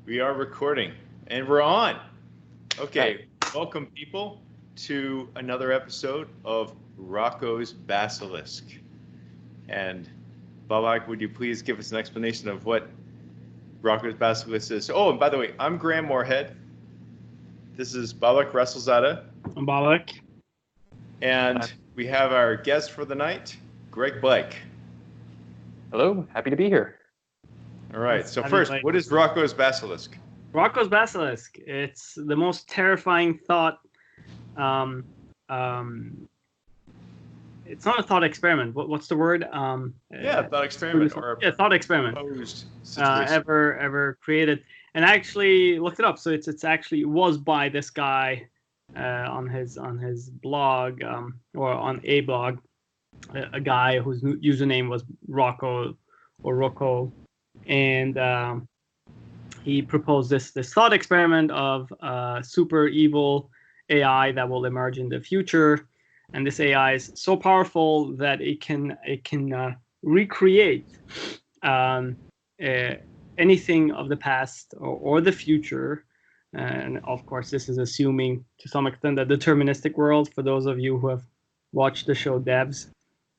We are recording and we're on. Okay, welcome people to another episode of Rocco's Basilisk. And Babak, would you please give us an explanation of what Rocco's Basilisk is? Oh, and by the way, I'm Graham Moorhead. This is Babak Rasulzada. I'm Babak. And we have our guest for the night, Greg Blike. Hello, happy to be here. All right, so first, what is Rocco's Basilisk? Rocco's Basilisk. It's the most terrifying thought. It's not a thought experiment. What's the word? Thought experiment or thought experiment ever created. And I actually looked it up. So it was by this guy on his blog or on a blog, a guy whose username was Rocco or Rocco. And he proposed this thought experiment of super evil AI that will emerge in the future, and this AI is so powerful that it can recreate anything of the past or the future. And of course, this is assuming to some extent a deterministic world. For those of you who have watched the show Devs,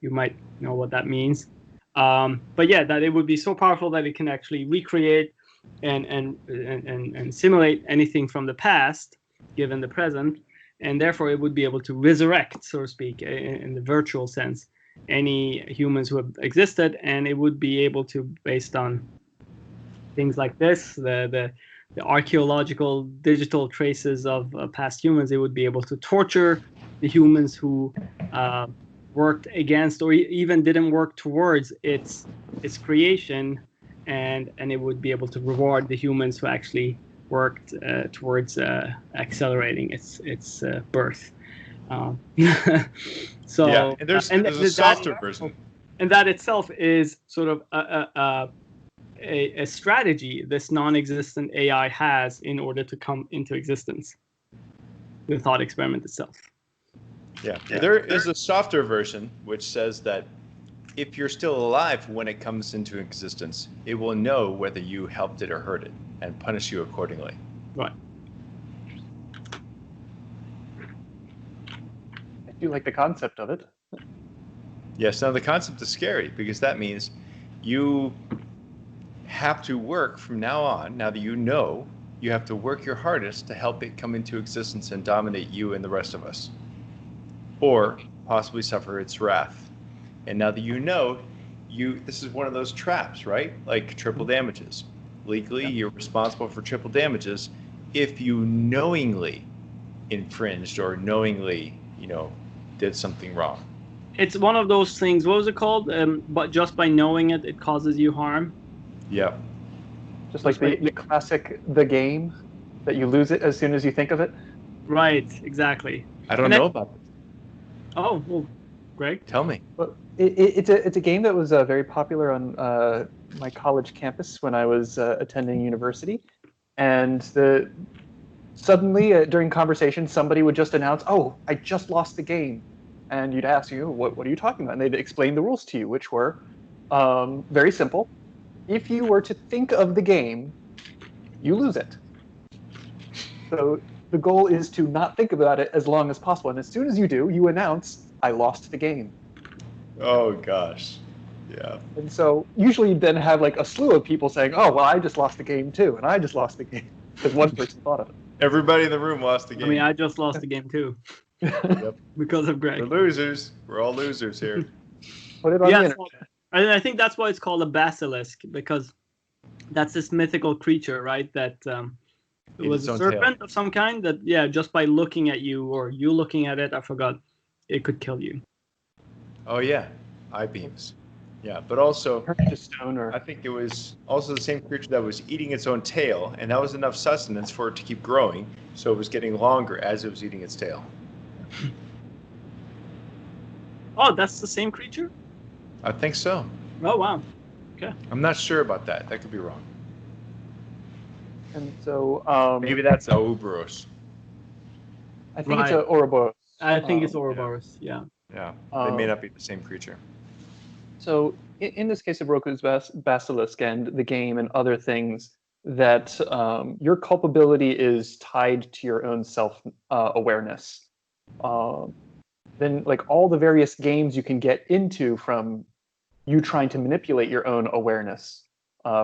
you might know what that means. But yeah, that it would be so powerful that it can actually recreate and simulate anything from the past, given the present, and therefore it would be able to resurrect, so to speak, in the virtual sense, any humans who have existed, and it would be able to, based on things like this, the archaeological digital traces of past humans, it would be able to torture the humans who worked against or even didn't work towards its creation, and it would be able to reward the humans who actually worked towards accelerating its birth. So yeah, and there's a softer version, and that itself is sort of a strategy this non-existent AI has in order to come into existence. The thought experiment itself. Yeah. There is a softer version which says that if you're still alive when it comes into existence, it will know whether you helped it or hurt it and punish you accordingly. Right. I do like the concept of it. Yes, now the concept is scary because that means you have to work from now on, now that you know, you have to work your hardest to help it come into existence and dominate you and the rest of us. Or possibly suffer its wrath. And now that you know, this is one of those traps, right? Like triple damages. Legally, you're responsible for triple damages if you knowingly infringed or knowingly, did something wrong. It's one of those things. What was it called? But just by knowing it, it causes you harm. Yeah. Just like the classic The Game, that you lose it as soon as you think of it. Right. Exactly. I don't know about this. Oh, well, Greg, tell me. Well, it's a game that was very popular on my college campus when I was attending university, and suddenly during conversation somebody would just announce, "Oh, I just lost the game," and you'd ask, "What are you talking about?" And they'd explain the rules to you, which were very simple. If you were to think of the game, you lose it. So the goal is to not think about it as long as possible. And as soon as you do, you announce, "I lost the game." Oh, gosh. Yeah. And so usually you then have like a slew of people saying, "Oh, well, I just lost the game too. And I just lost the game." Because one person thought of it. Everybody in the room lost the game. I mean, I just lost the game too. Yep. Because of Greg. We're losers. We're all losers here. Put it on the internet. And I think that's why it's called a basilisk, because that's this mythical creature, right? That it was a serpent of some kind that, just by looking at you or you looking at it, I forgot, it could kill you. Oh, yeah. Eye beams. Yeah, but also, I think it was also the same creature that was eating its own tail, and that was enough sustenance for it to keep growing, so it was getting longer as it was eating its tail. Oh, that's the same creature? I think so. Oh, wow. Okay. I'm not sure about that. That could be wrong. And so maybe that's Ouroboros. I think it's an Ouroboros. I think it's Ouroboros. Yeah. Yeah. They may not be the same creature. So in this case of Rocco's Basilisk and the game and other things, that your culpability is tied to your own self awareness, then like all the various games you can get into from you trying to manipulate your own awareness.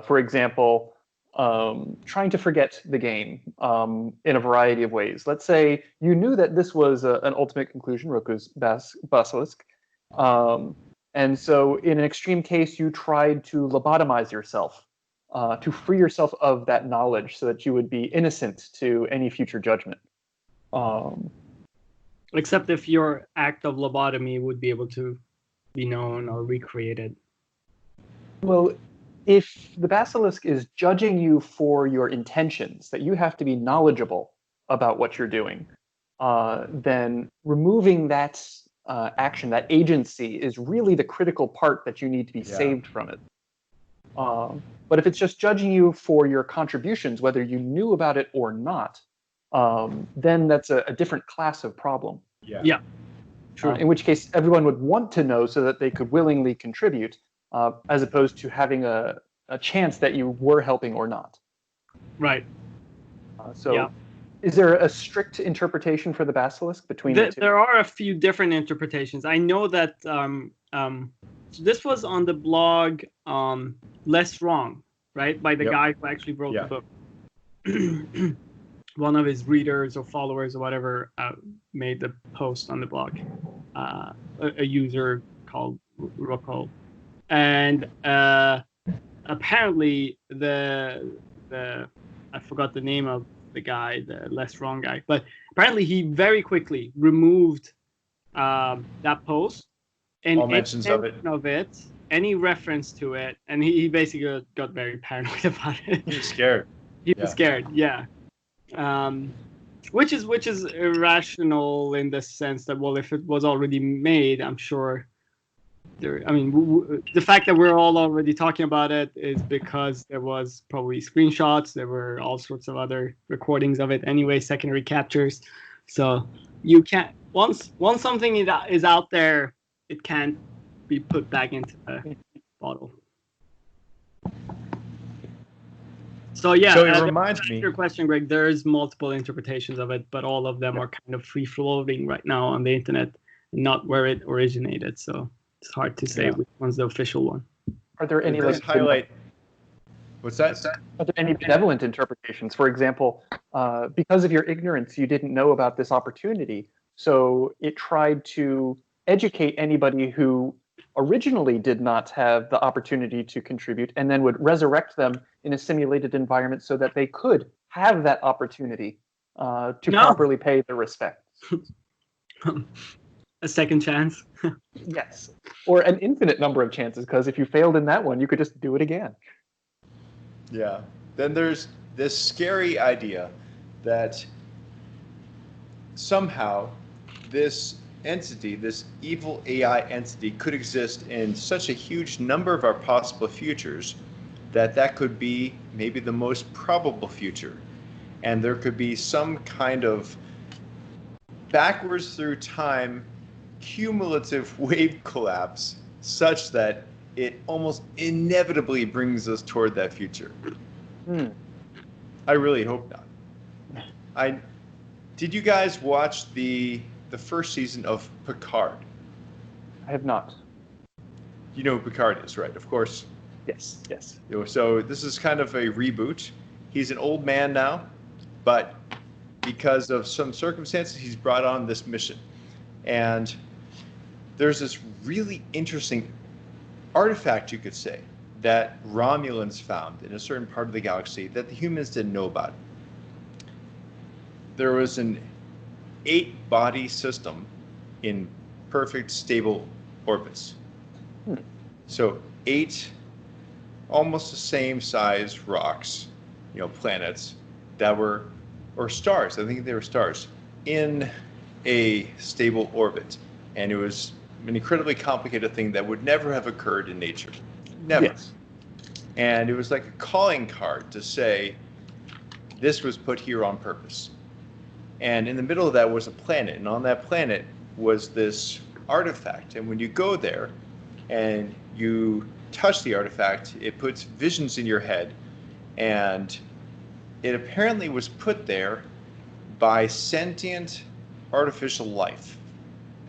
For example, trying to forget the game in a variety of ways. Let's say you knew that this was an ultimate conclusion, Roku's basilisk. And so in an extreme case, you tried to lobotomize yourself to free yourself of that knowledge so that you would be innocent to any future judgment. Except if your act of lobotomy would be able to be known or recreated. Well, if the basilisk is judging you for your intentions, that you have to be knowledgeable about what you're doing, then removing that action, that agency, is really the critical part that you need to be saved from it. But if it's just judging you for your contributions, whether you knew about it or not, then that's a different class of problem. Yeah. True. In which case, everyone would want to know so that they could willingly contribute, as opposed to having a chance that you were helping or not. Right. Is there a strict interpretation for the basilisk between the two? There are a few different interpretations. I know that this was on the blog Less Wrong, right? By the guy who actually wrote the book. One of his readers or followers or whatever made the post on the blog. A user called Rocco. And apparently the I forgot the name of the guy, the Less Wrong guy, but apparently he very quickly removed that post and all mentions of it, any reference to it, and he basically got very paranoid about it. He was scared. He was scared, yeah. Which is irrational in the sense that, well, if it was already made, I'm sure the fact that we're all already talking about it is because there was probably screenshots, there were all sorts of other recordings of it anyway, secondary captures. So you can't, once something is out there, it can't be put back into the bottle. So yeah, so it reminds me. Your question, Greg. There's multiple interpretations of it, but all of them are kind of free floating right now on the internet, not where it originated. So it's hard to say which one's the official one. Are there any What's that? Are there any benevolent interpretations? For example, because of your ignorance, you didn't know about this opportunity, so it tried to educate anybody who originally did not have the opportunity to contribute, and then would resurrect them in a simulated environment so that they could have that opportunity to properly pay their respects. A second chance. Yes, or an infinite number of chances, because if you failed in that one, you could just do it again. Yeah. Then there's this scary idea that somehow this entity, this evil AI entity, could exist in such a huge number of our possible futures that could be maybe the most probable future. And there could be some kind of backwards through time cumulative wave collapse such that it almost inevitably brings us toward that future. I really hope not. Did you guys watch the first season of Picard? I have not. You know who Picard is, right? Of course. Yes. So this is kind of a reboot. He's an old man now, but because of some circumstances, he's brought on this mission. And there's this really interesting artifact, you could say, that Romulans found in a certain part of the galaxy that the humans didn't know about. There was an 8-body system in perfect stable orbits. So 8 almost the same size rocks, planets that were, or stars, I think they were stars, in a stable orbit. And it was an incredibly complicated thing that would never have occurred in nature. Never. Yes. And it was like a calling card to say, this was put here on purpose. And in the middle of that was a planet. And on that planet was this artifact. And when you go there and you touch the artifact, it puts visions in your head. And it apparently was put there by sentient artificial life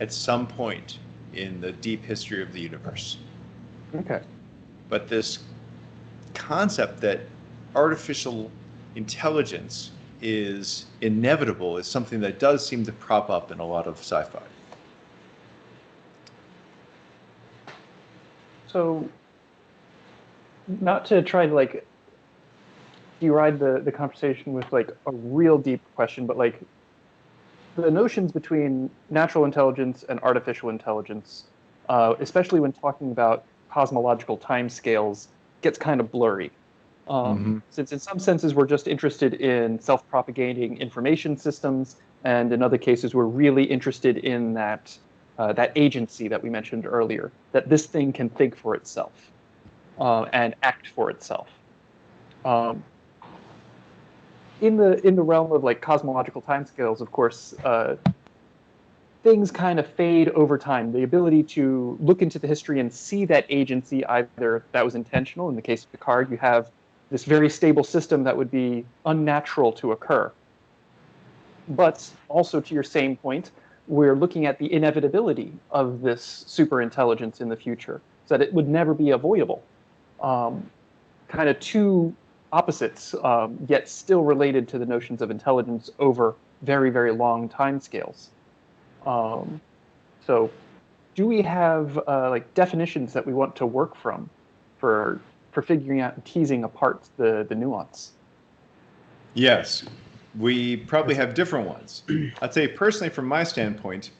at some point in the deep history of the universe. Okay. But this concept that artificial intelligence is inevitable is something that does seem to prop up in a lot of sci-fi. So, not to try to like deride the conversation with like a real deep question, but like the notions between natural intelligence and artificial intelligence, especially when talking about cosmological timescales, gets kind of blurry. Since in some senses we're just interested in self-propagating information systems, and in other cases we're really interested in that that agency that we mentioned earlier, that this thing can think for itself and act for itself. In the realm of like cosmological timescales, of course, things kind of fade over time. The ability to look into the history and see that agency, either that was intentional, in the case of Picard, you have this very stable system that would be unnatural to occur. But also to your same point, we're looking at the inevitability of this superintelligence in the future, so that it would never be avoidable. Kind of two opposites, yet still related to the notions of intelligence over very, very long timescales. So do we have like definitions that we want to work from for figuring out and teasing apart the nuance? Yes, we probably have different ones. I'd say personally, from my standpoint,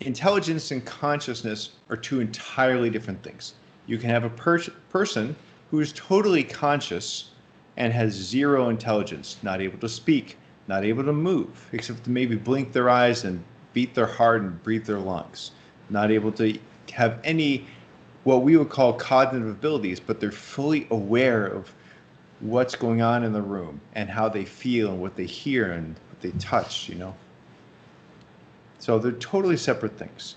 intelligence and consciousness are two entirely different things. You can have a person who is totally conscious and has zero intelligence, not able to speak, not able to move, except to maybe blink their eyes and beat their heart and breathe their lungs, not able to have any what we would call cognitive abilities, but they're fully aware of what's going on in the room and how they feel and what they hear and what they touch, you know. So they're totally separate things.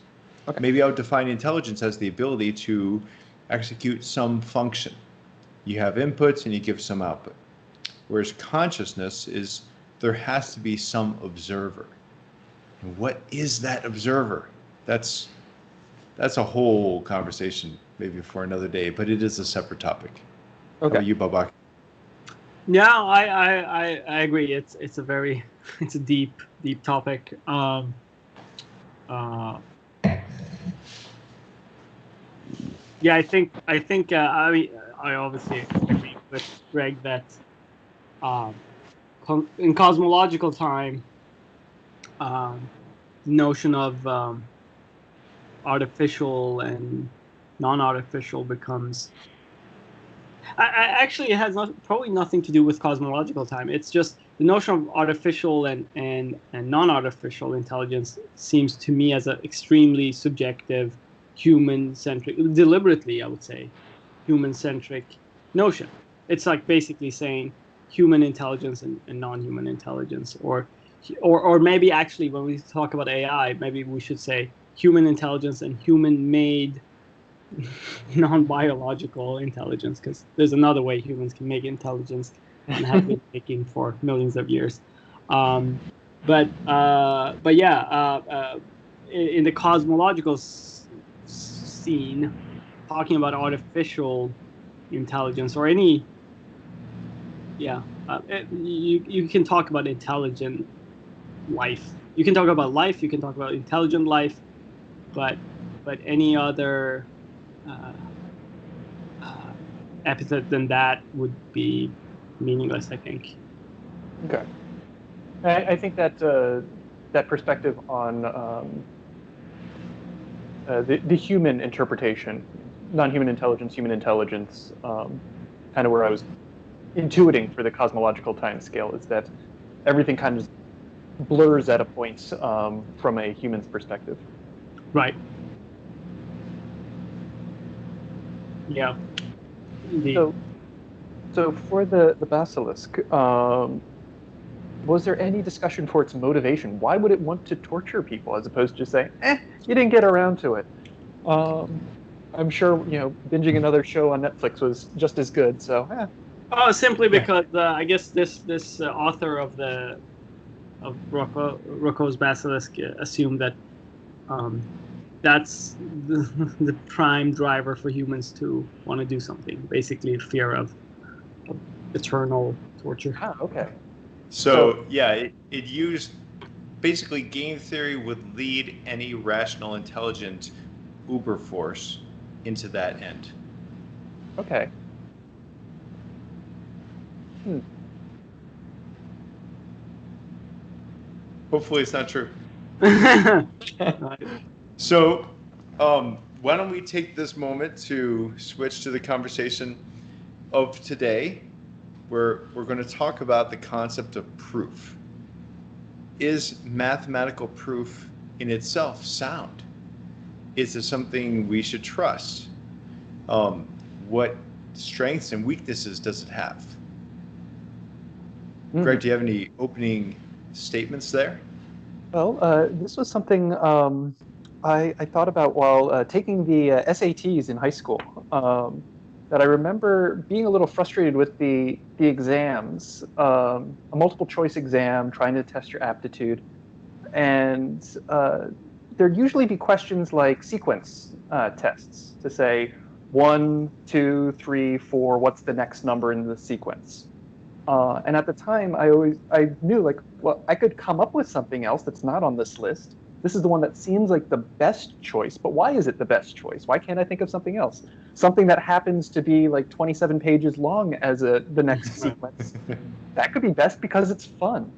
Okay. Maybe I would define intelligence as the ability to execute some function. You have inputs and you give some output. Whereas consciousness is there has to be some observer. And what is that observer? That's a whole conversation maybe for another day, but it is a separate topic. Okay. How about you, Babak? Yeah, I agree. It's a very it's a deep topic. Yeah, I think I mean I obviously agree with Greg that in cosmological time, notion of artificial and non-artificial becomes. Actually, it has probably nothing to do with cosmological time. It's just the notion of artificial and non-artificial intelligence seems to me as an extremely subjective, human-centric, deliberately, I would say, human-centric notion. It's like basically saying human intelligence and non-human intelligence, or maybe actually when we talk about AI, maybe we should say human intelligence and human-made non-biological intelligence, because there's another way humans can make intelligence and have been making for millions of years. But yeah, in the cosmological scene, talking about artificial intelligence or any, you can talk about intelligent life. You can talk about life. You can talk about intelligent life, but any other epithet than that would be meaningless, I think. Okay. I think that that perspective on the human interpretation, non-human intelligence, human intelligence, kind of where I was intuiting for the cosmological time scale, is that everything kind of blurs at a point from a human's perspective. Right. Yeah. Indeed. So for the basilisk, was there any discussion for its motivation? Why would it want to torture people as opposed to just saying, you didn't get around to it? I'm sure, binging another show on Netflix was just as good, so Oh, simply because I guess this author of Rocco's Basilisk assumed that that's the prime driver for humans to want to do something. Basically, fear of eternal torture. Ah, okay. So yeah, it used basically game theory would lead any rational, intelligent uber force into that end. Okay. Hopefully, it's not true. Right. So, why don't we take this moment to switch to the conversation of today, where we're going to talk about the concept of proof. Is mathematical proof in itself sound? Is it something we should trust? What strengths and weaknesses does it have? Greg, do you have any opening statements there? Well, this was something I thought about while taking the SATs in high school. That I remember being a little frustrated with the exams, a multiple choice exam trying to test your aptitude, and there'd usually be questions like sequence tests to say 1, 2, 3, 4. What's the next number in the sequence? And at the time, I knew, like, well, I could come up with something else that's not on this list. This is the one that seems like the best choice, but why is it the best choice? Why can't I think of something else? Something that happens to be like 27 pages long as the next sequence. That could be best because it's fun.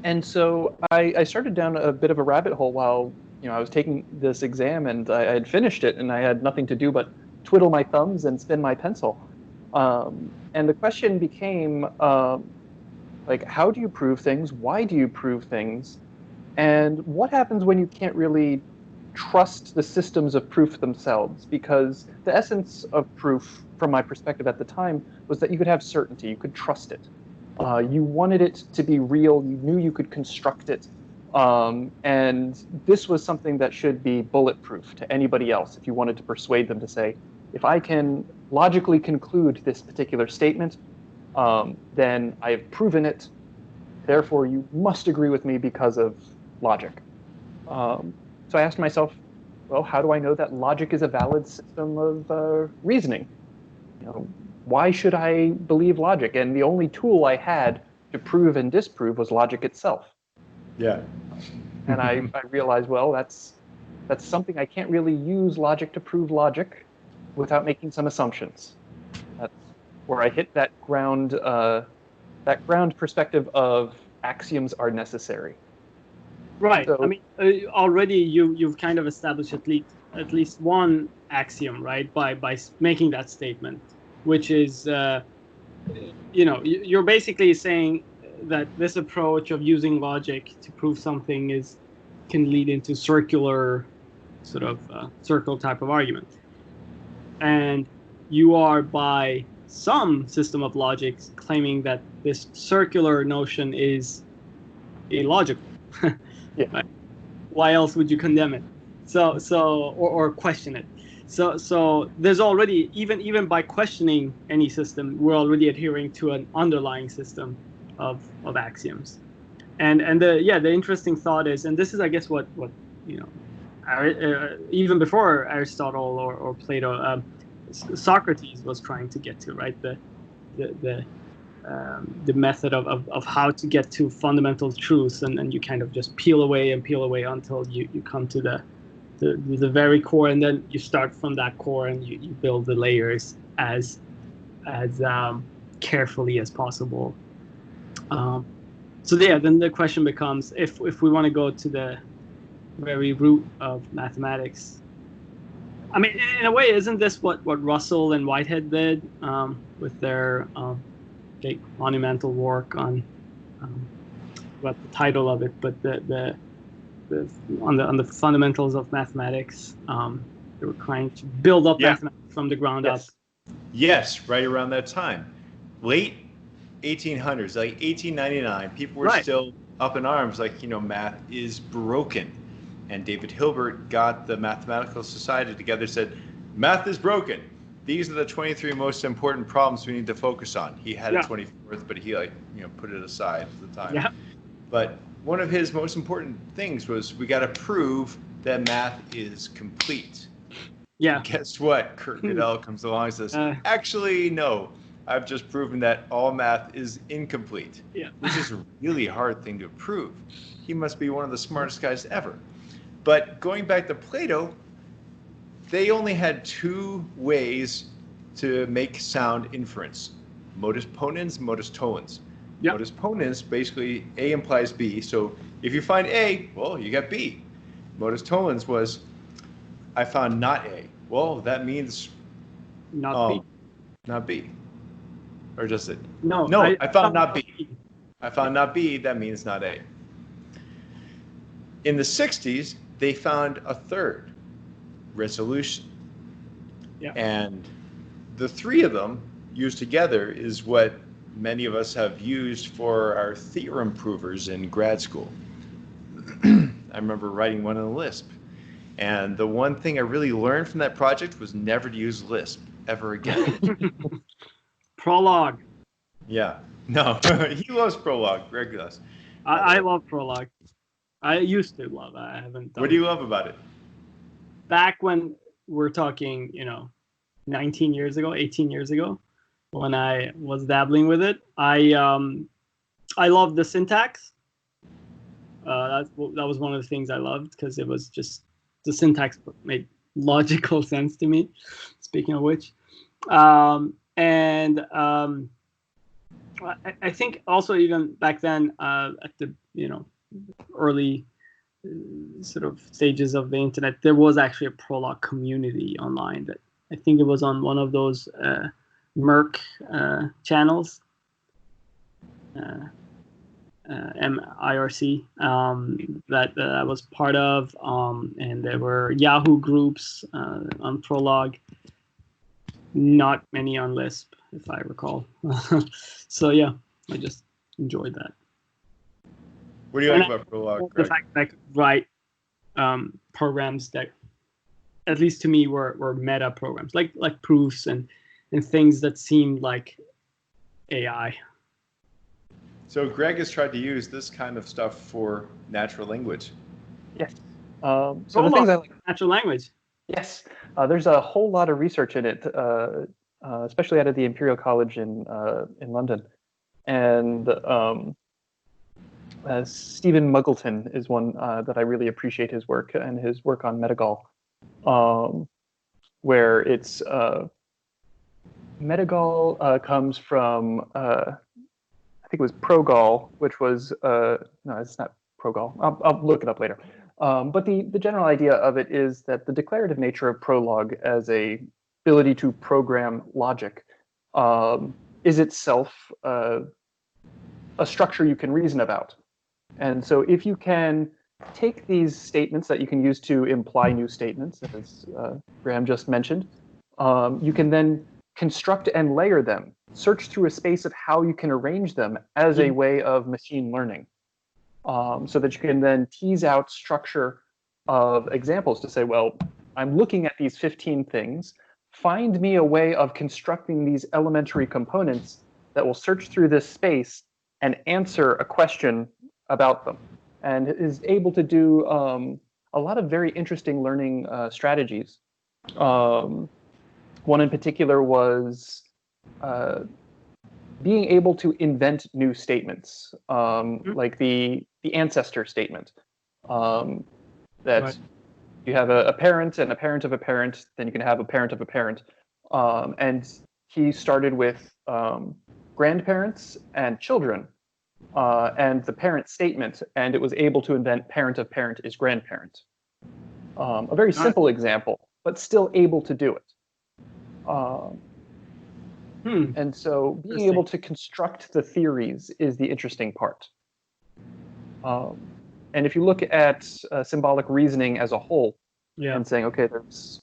And so I started down a bit of a rabbit hole while I was taking this exam, and I had finished it, and I had nothing to do but twiddle my thumbs and spin my pencil. And the question became, like, how do you prove things? Why do you prove things? And what happens when you can't really trust the systems of proof themselves? Because the essence of proof, from my perspective at the time, was that you could have certainty, you could trust it. You wanted it to be real, you knew you could construct it. And this was something that should be bulletproof to anybody else if you wanted to persuade them to say, if I can logically conclude this particular statement, then I have proven it. Therefore, you must agree with me because of logic. So I asked myself, well, how do I know that logic is a valid system of reasoning? Why should I believe logic? And the only tool I had to prove and disprove was logic itself. Yeah. And I realized, well, that's something I can't really use logic to prove logic without making some assumptions. That's where I hit that ground perspective of axioms are necessary. Right. So, I mean, already you've kind of established at least one axiom, right? By making that statement, which is, you're basically saying that this approach of using logic to prove something can lead into circle type of argument. And you are, by some system of logic, claiming that this circular notion is illogical. yeah. Right? Why else would you condemn it? Or question it? So there's already, even by questioning any system, we're already adhering to an underlying system of axioms. And the interesting thought is, and this is, I guess, what even before Aristotle or Plato, Socrates was trying to get to, right? The method of how to get to fundamental truths, and you kind of just peel away until you come to the very core, and then you start from that core and you build the layers as carefully as possible. Then the question becomes, if we want to go to the very root of mathematics, I mean, in a way, isn't this what Russell and Whitehead did with their big monumental work on what the title of it, but on the fundamentals of mathematics? They were trying to build up mathematics from the ground up. Yes, right around that time, late 1800s, like 1899, people were still up in arms, like, math is broken. And David Hilbert got the Mathematical Society together, said, math is broken. these are the 23 most important problems we need to focus on. He had Yeah. a 24th, but he put it aside at the time. Yeah. But one of his most important things was we got to prove that math is complete. Yeah. And guess what? Kurt Gödel comes along and says, actually, no. I've just proven that all math is incomplete, which is a really hard thing to prove. He must be one of the smartest guys ever. But going back to Plato, they only had two ways to make sound inference: modus ponens, modus tollens. Yep. Modus ponens, basically A implies B. So if you find A, well, you got B. Modus tollens was, I found not A. Well, that means not B. Not B. Or does it? No, I found not B. I found not B, that means not A. In the 60s, they found a third: resolution. Yeah. And the three of them used together is what many of us have used for our theorem provers in grad school. I remember writing one in Lisp. And the one thing I really learned from that project was never to use Lisp ever again. Prolog. Yeah. No, he loves Prolog. Greg does. I love Prolog. I used to love it. I haven't done What do you love about it? Back when we're talking, 19 years ago, 18 years ago, when I was dabbling with it, I loved the syntax. That was one of the things I loved, because it was just, the syntax made logical sense to me, speaking of which. I think also even back then, at the early sort of stages of the internet, there was actually a Prolog community online. That I think it was on one of those Merc channels, MIRC, that I was part of, and there were Yahoo groups on Prolog. Not many on Lisp, if I recall. So yeah, I just enjoyed that. What do you like about Prolog, Greg? The fact that I could write programs that, at least to me, were meta programs, like proofs and things that seemed like AI. So Greg has tried to use this kind of stuff for natural language. Yes. So the things I like. Natural language. Yes. There's a whole lot of research in it, especially out of the Imperial College in London. And Stephen Muggleton is one that I really appreciate his work, and his work on Metagol, where it's Metagol comes from I think it was Progol, which was no, it's not Progol. I'll look it up later. But the general idea of it is that the declarative nature of Prolog as a ability to program logic is itself a structure you can reason about. And so if you can take these statements that you can use to imply new statements, as Graham just mentioned, you can then construct and layer them, search through a space of how you can arrange them as a way of machine learning, so that you can then tease out structure of examples to say, well, I'm looking at these 15 things, find me a way of constructing these elementary components that will search through this space and answer a question about them, and is able to do a lot of very interesting learning strategies. One in particular was being able to invent new statements, like the ancestor statement, that right. You have a parent and a parent of a parent, then you can have a parent of a parent. And he started with grandparents and children, and the parent statement, and it was able to invent parent of parent is grandparent. A very simple example, but still able to do it. And so being able to construct the theories is the interesting part. And if you look at symbolic reasoning as a whole, and saying, okay, there's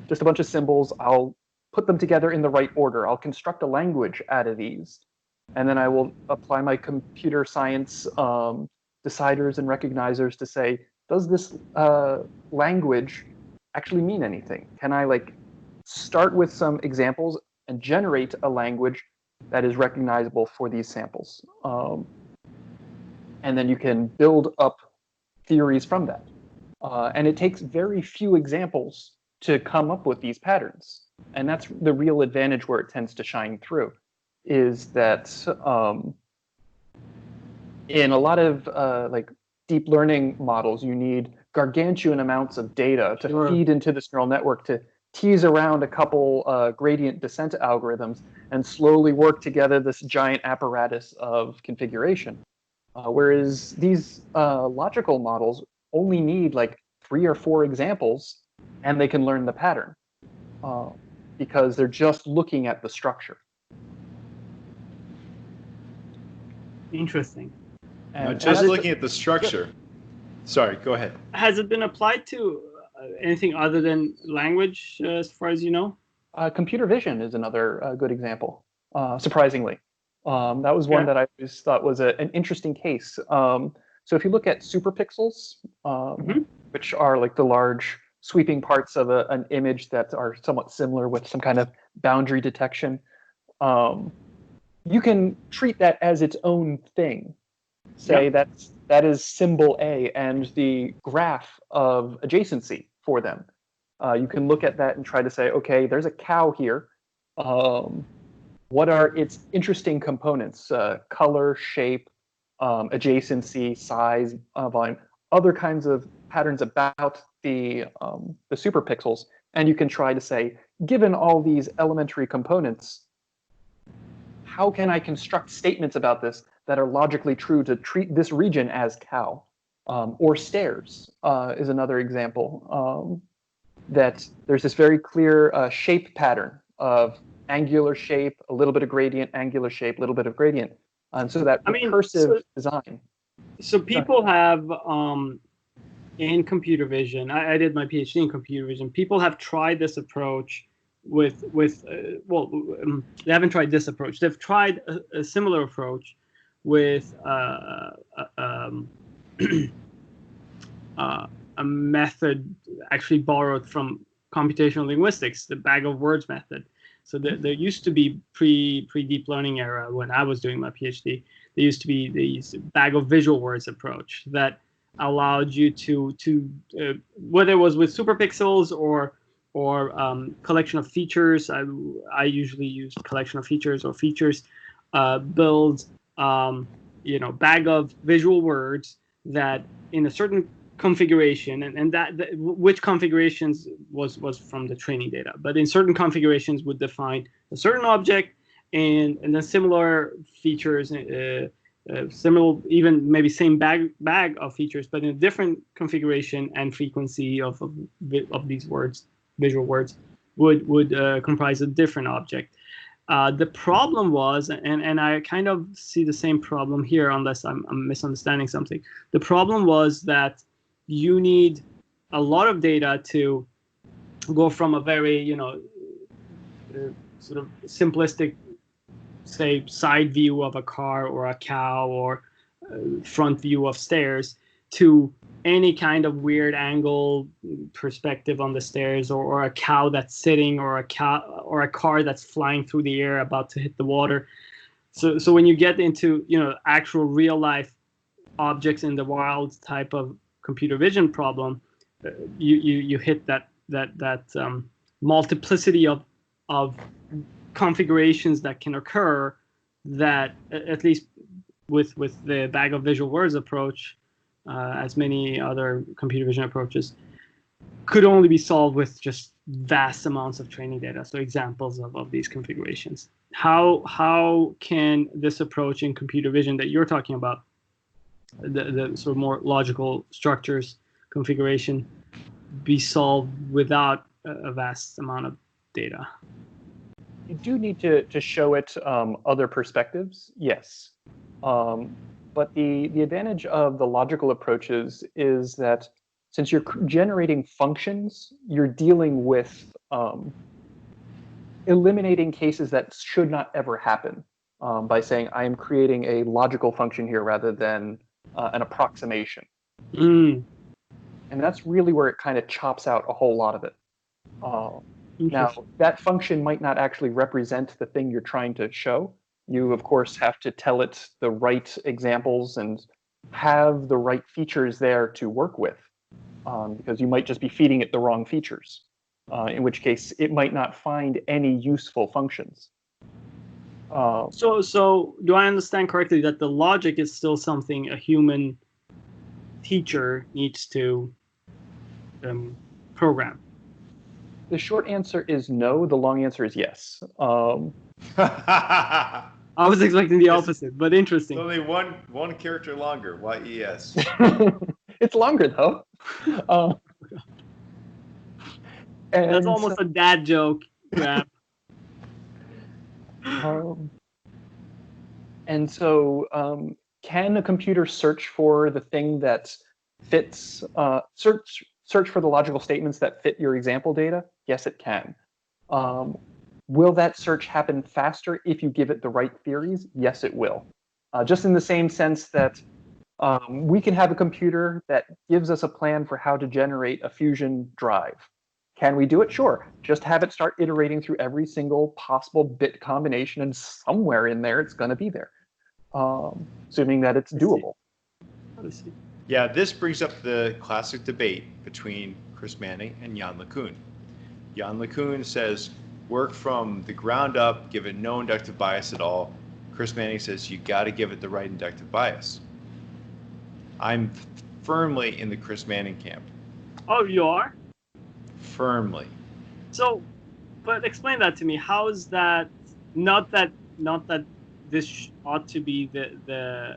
just a bunch of symbols, I'll put them together in the right order. I'll construct a language out of these. And then I will apply my computer science deciders and recognizers to say, does this language actually mean anything? Can I start with some examples and generate a language that is recognizable for these samples. And then you can build up theories from that. And it takes very few examples to come up with these patterns. And that's the real advantage where it tends to shine through, is that in a lot of like deep learning models, you need gargantuan amounts of data to feed into this neural network to tease around a couple gradient descent algorithms and slowly work together this giant apparatus of configuration. Whereas these logical models only need like 3 or 4 examples and they can learn the pattern because they're just looking at the structure. Interesting. And just looking at the structure. Yeah. Sorry, go ahead. Has it been applied to anything other than language, as far as you know? Computer vision is another good example, surprisingly. That was one that I always thought was an interesting case. So if you look at superpixels, which are like the large sweeping parts of an image that are somewhat similar with some kind of boundary detection, you can treat that as its own thing. Say that is symbol A and the graph of adjacency for them. You can look at that and try to say, okay, there's a cow here. What are its interesting components? Color, shape, adjacency, size, volume, other kinds of patterns about the superpixels. And you can try to say, given all these elementary components, how can I construct statements about this that are logically true to treat this region as cow? Or stairs is another example. That there's this very clear shape pattern of angular shape, a little bit of gradient, angular shape, a little bit of gradient. And so that recursive design. So people have, in computer vision, I did my PhD in computer vision, people have tried this approach with they haven't tried this approach. They've tried a similar approach with a method actually borrowed from computational linguistics, the bag of words method. So there used to be pre-deep learning era when I was doing my PhD. There used to be these bag of visual words approach that allowed you to whether it was with superpixels or collection of features. I usually use collection of features or features. Build bag of visual words that in a certain configuration, and that which configurations was from the training data, but in certain configurations would define a certain object and then similar features, similar, even maybe same bag of features, but in a different configuration and frequency of these words, visual words, would comprise a different object. The problem was, and I kind of see the same problem here, unless I'm misunderstanding something. The problem was that you need a lot of data to go from a very, sort of simplistic, say, side view of a car or a cow or front view of stairs to any kind of weird angle perspective on the stairs, or a cow that's sitting, or a car that's flying through the air about to hit the water. So when you get into actual real life objects in the wild type of computer vision problem, you hit that multiplicity of configurations that can occur that, at least with the bag of visual words approach, as many other computer vision approaches, could only be solved with just vast amounts of training data. So examples of these configurations. How can this approach in computer vision that you're talking about, the sort of more logical structures configuration, be solved without a vast amount of data? You do need to show it other perspectives, yes. But the advantage of the logical approaches is that since you're generating functions, you're dealing with eliminating cases that should not ever happen by saying, I am creating a logical function here rather than an approximation. And that's really where it kind of chops out a whole lot of it. Now, that function might not actually represent the thing you're trying to show. You, of course, have to tell it the right examples and have the right features there to work with, because you might just be feeding it the wrong features, in which case it might not find any useful functions. So do I understand correctly that the logic is still something a human teacher needs to program? The short answer is no. The long answer is yes. I was expecting the opposite, but interesting. It's only one character longer. Why yes? It's longer though. That's almost a dad joke. Yeah. And so, can a computer search for the thing that fits? Search for the logical statements that fit your example data? Yes, it can. Will that search happen faster if you give it the right theories? Yes, it will. Just in the same sense that we can have a computer that gives us a plan for how to generate a fusion drive. Can we do it? Sure. Just have it start iterating through every single possible bit combination, and somewhere in there it's going to be there, assuming that it's doable. Yeah, this brings up the classic debate between Chris Manning and Jan LeCun. Jan LeCun says, work from the ground up, give it no inductive bias at all. Chris Manning says, you got to give it the right inductive bias. I'm firmly in the Chris Manning camp. Oh, you are? Firmly. So, but explain that to me. How is that? Not that this ought to be the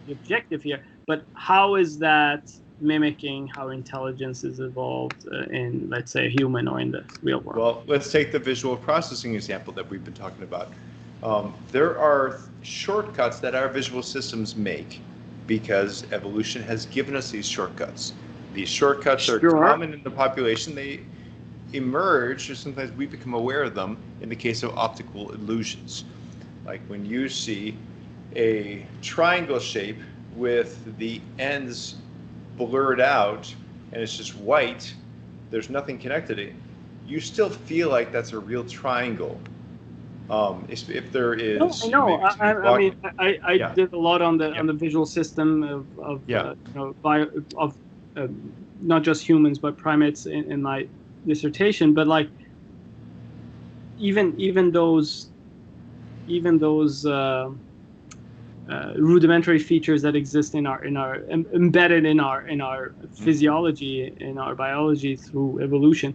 objective here, but how is that mimicking how intelligence is evolved in, let's say, a human or in the real world? Well, let's take the visual processing example that we've been talking about. There are shortcuts that our visual systems make because evolution has given us these shortcuts. These shortcuts are common in the population. They emerge, or sometimes we become aware of them in the case of optical illusions. Like when you see a triangle shape with the ends blurred out and it's just white, there's nothing connected to it, you still feel like that's a real triangle. If there is, no, I did a lot on the visual system of not just humans but primates in my dissertation. But like even those rudimentary features that exist in our embedded in our physiology, in our biology through evolution,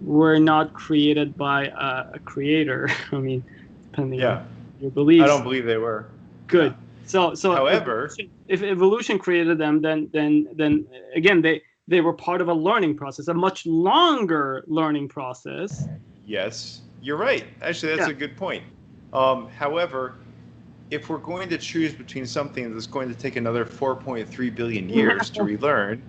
were not created by a creator. I mean, depending on your beliefs. I don't believe they were. Good. Yeah. So however, if evolution created them, then again they were part of a learning process, a much longer learning process. Yes, you're right. Actually, that's a good point. However, if we're going to choose between something that's going to take another 4.3 billion years to relearn,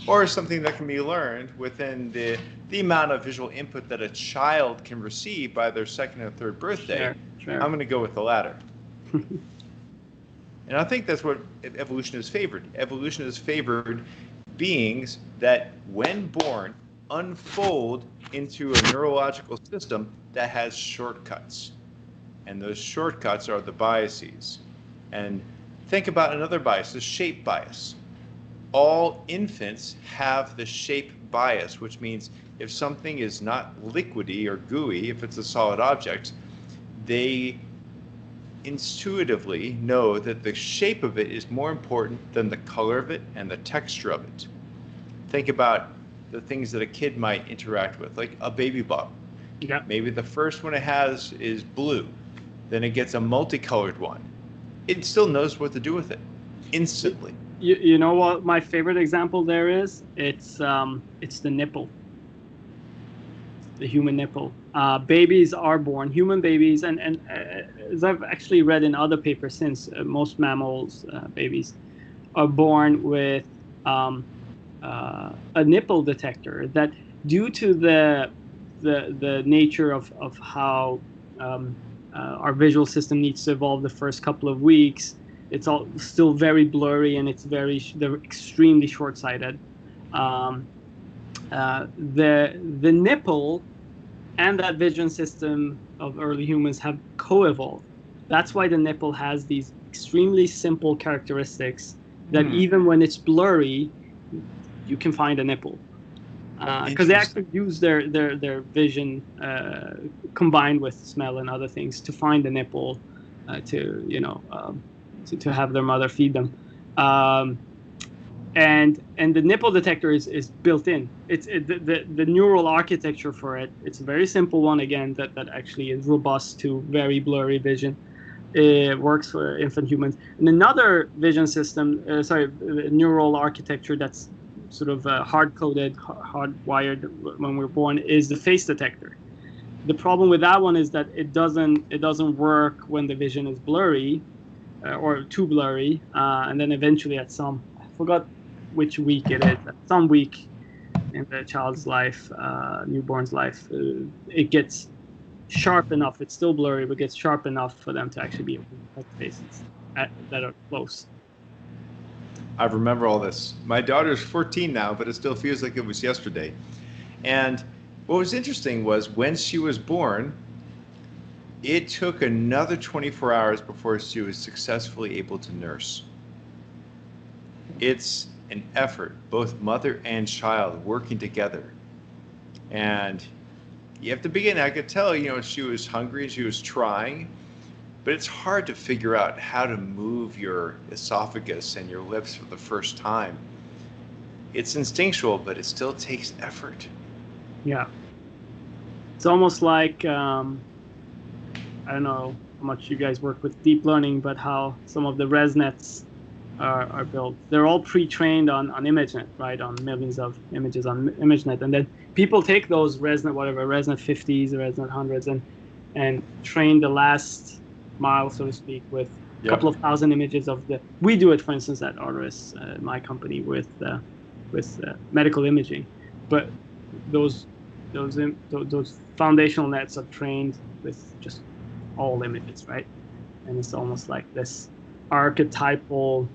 or something that can be learned within the amount of visual input that a child can receive by their second or third birthday, I'm going to go with the latter. And I think that's what evolution has favored. Evolution has favored beings that, when born, unfold into a neurological system that has shortcuts. And those shortcuts are the biases. And think about another bias, the shape bias. All infants have the shape bias, which means if something is not liquidy or gooey, if it's a solid object, they intuitively know that the shape of it is more important than the color of it and the texture of it. Think about the things that a kid might interact with, like a baby bottle. Yeah. Maybe the first one it has is blue, then it gets a multicolored one. It still knows what to do with it instantly. You know what my favorite example there is? It's the nipple, the human nipple. Babies are born, human babies, and as I've actually read in other papers since, most mammals, babies, are born with a nipple detector that, due to the nature of how our visual system needs to evolve the first couple of weeks, it's all still very blurry and they're extremely short-sighted. the nipple and that vision system of early humans have co-evolved. That's why the nipple has these extremely simple characteristics that even when it's blurry, you can find a nipple. Because they actually use their vision combined with smell and other things to find the nipple to have their mother feed them. And the nipple detector is built in. The neural architecture for it. It's a very simple one again that actually is robust to very blurry vision. It works for infant humans. And another vision system, neural architecture that's sort of hard-coded, hardwired when we're born is the face detector. The problem with that one is that it doesn't work when the vision is blurry or too blurry, and then eventually I forgot which week it is. At some week in the child's life, newborn's life, it gets sharp enough. It's still blurry, but gets sharp enough for them to actually be able to detect faces that are close. I remember all this. My daughter's 14 now, but it still feels like it was yesterday. And what was interesting was when she was born, it took another 24 hours before she was successfully able to nurse. It's an effort, both mother and child working together. And you have to begin, I could tell, she was hungry, she was trying, but it's hard to figure out how to move your esophagus and your lips for the first time. It's instinctual, but it still takes effort. Yeah. It's almost like, I don't know how much you guys work with deep learning, but how some of the ResNets are built. They're all pre-trained on ImageNet, right? On millions of images on ImageNet. And then people take those ResNet 50s, ResNet 100s, and train the last mile, so to speak, with a couple of thousand images of we do it, for instance, at Arteris, my company, with medical imaging. But those foundational nets are trained with just all images, right? And it's almost like this archetypal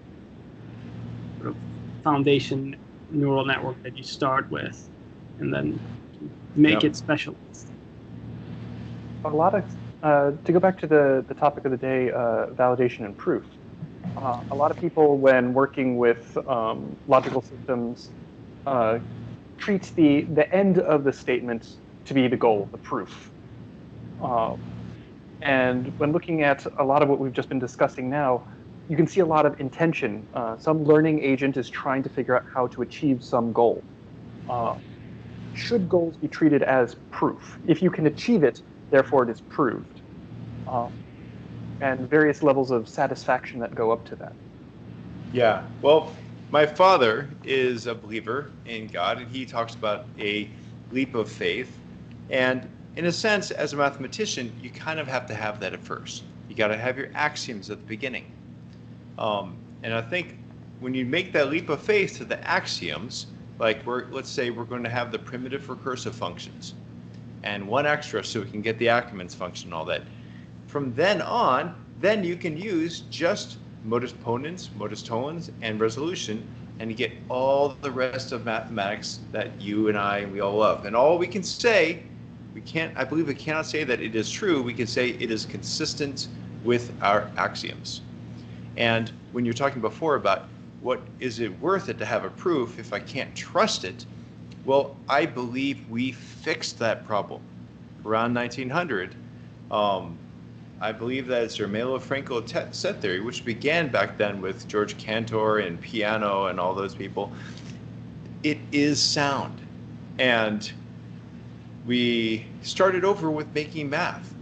sort of foundation neural network that you start with and then make it specialized. A lot of to go back to the topic of the day, validation and proof. A lot of people, when working with logical systems, treats the end of the statement to be the goal, the proof. And when looking at a lot of what we've just been discussing now, you can see a lot of intention. Some learning agent is trying to figure out how to achieve some goal. Should goals be treated as proof? If you can achieve it, therefore it is proved. And various levels of satisfaction that go up to that. Yeah, well, my father is a believer in God, and he talks about a leap of faith. And in a sense, as a mathematician, you kind of have to have that at first. You got to have your axioms at the beginning. And I think when you make that leap of faith to the axioms, like let's say we're going to have the primitive recursive functions and one extra so we can get the Ackermann's function and all that. From then on, then you can use just modus ponens, modus tollens, and resolution, and you get all the rest of mathematics that you and I and we all love. And all we can say, I believe we cannot say that it is true. We can say it is consistent with our axioms. And when you're talking before about what is it worth it to have a proof if I can't trust it, well, I believe we fixed that problem around 1900. I believe that it's Zermelo-Fraenkel set theory, which began back then with George Cantor and Peano and all those people. It is sound. And we started over with making math.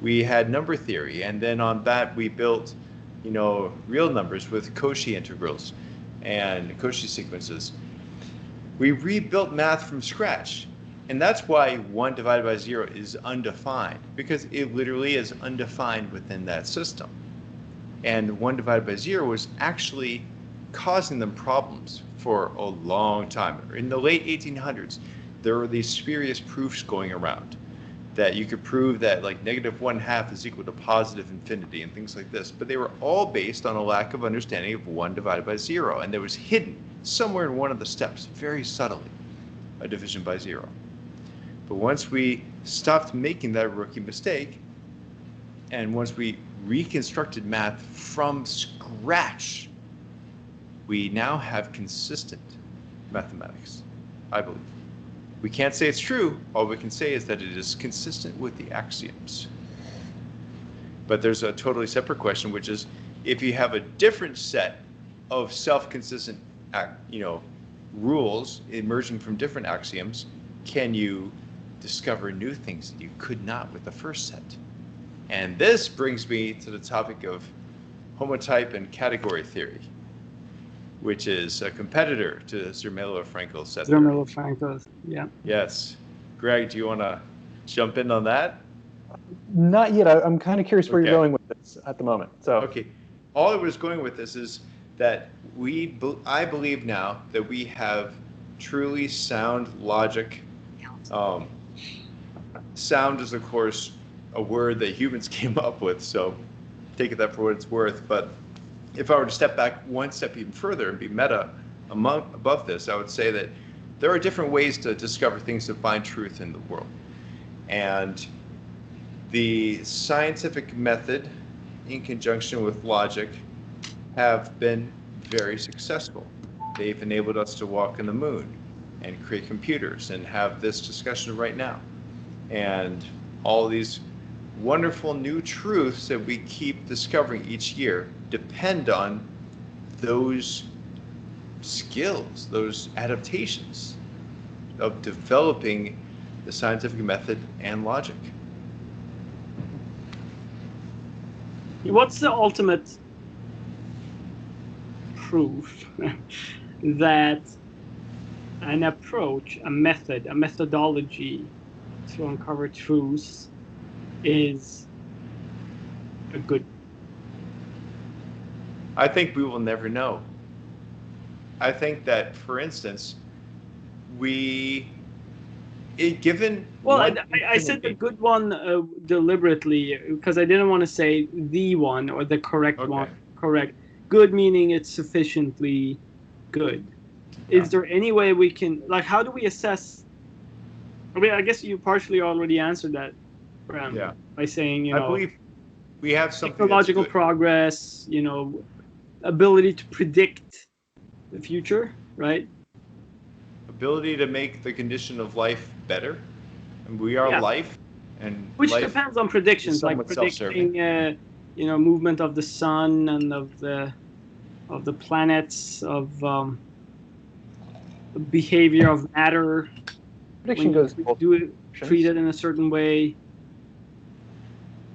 We had number theory, and then on that we built, real numbers with Cauchy integrals and Cauchy sequences. We rebuilt math from scratch. And that's why 1 divided by 0 is undefined, because it literally is undefined within that system. And 1 divided by 0 was actually causing them problems for a long time. In the late 1800s, there were these spurious proofs going around that you could prove that like -1/2 is equal to positive infinity and things like this. But they were all based on a lack of understanding of 1 divided by 0. And it was hidden somewhere in one of the steps, very subtly. a division by 0. But once we stopped making that rookie mistake, and once we reconstructed math from scratch, we now have consistent mathematics, I believe. We can't say it's true. All we can say is that it is consistent with the axioms. But there's a totally separate question, which is if you have a different set of self-consistent, rules emerging from different axioms, can you discover new things that you could not with the first set? And this brings me to the topic of homotype and category theory, which is a competitor to Zermelo-Fraenkel's set theory. Zermelo-Fraenkel's, yeah. Yes. Greg, do you want to jump in on that? Not yet. I'm kind of curious where you're going with this at the moment. So okay, all I was going with this is that I believe now that we have truly sound logic. Sound is, of course, a word that humans came up with, so take it that for what it's worth. But if I were to step back one step even further and be meta above this, I would say that there are different ways to discover things that find truth in the world. And the scientific method, in conjunction with logic, have been very successful. They've enabled us to walk on the moon and create computers and have this discussion right now. And all these wonderful new truths that we keep discovering each year depend on those skills, those adaptations of developing the scientific method and logic. What's the ultimate proof that an approach, a method, a methodology to uncover truths is a good? I think we will never know. I think that, for instance, I said the good one deliberately because I didn't want to say the one or the correct one. Correct. Good meaning it's sufficiently good. Yeah. Is there any way we can, how do we assess? I mean, I guess you partially already answered that, by saying, I believe we have something technological progress, ability to predict the future, right? Ability to make the condition of life better. And we are life, and which depends on predictions, like predicting, movement of the sun and of the planets, of the behavior of matter. Prediction goes treat it in a certain way.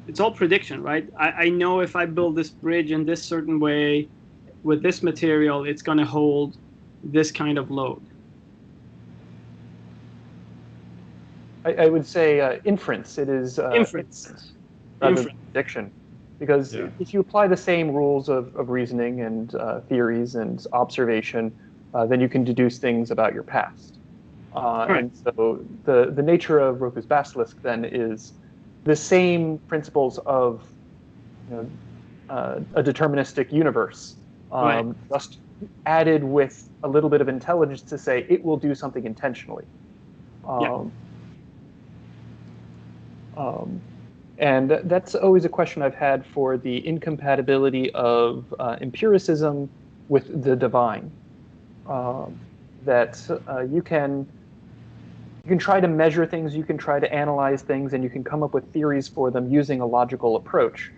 It's all prediction, right? I know if I build this bridge in this certain way with this material, it's going to hold this kind of load. I would say inference. It is inference rather than prediction. Because if you apply the same rules of reasoning and theories and observation, then you can deduce things about your past. And so the nature of Roku's basilisk then is the same principles of a deterministic universe, just added with a little bit of intelligence to say it will do something intentionally. And that's always a question I've had for the incompatibility of empiricism with the divine. That you can try to measure things, you can try to analyze things, and you can come up with theories for them using a logical approach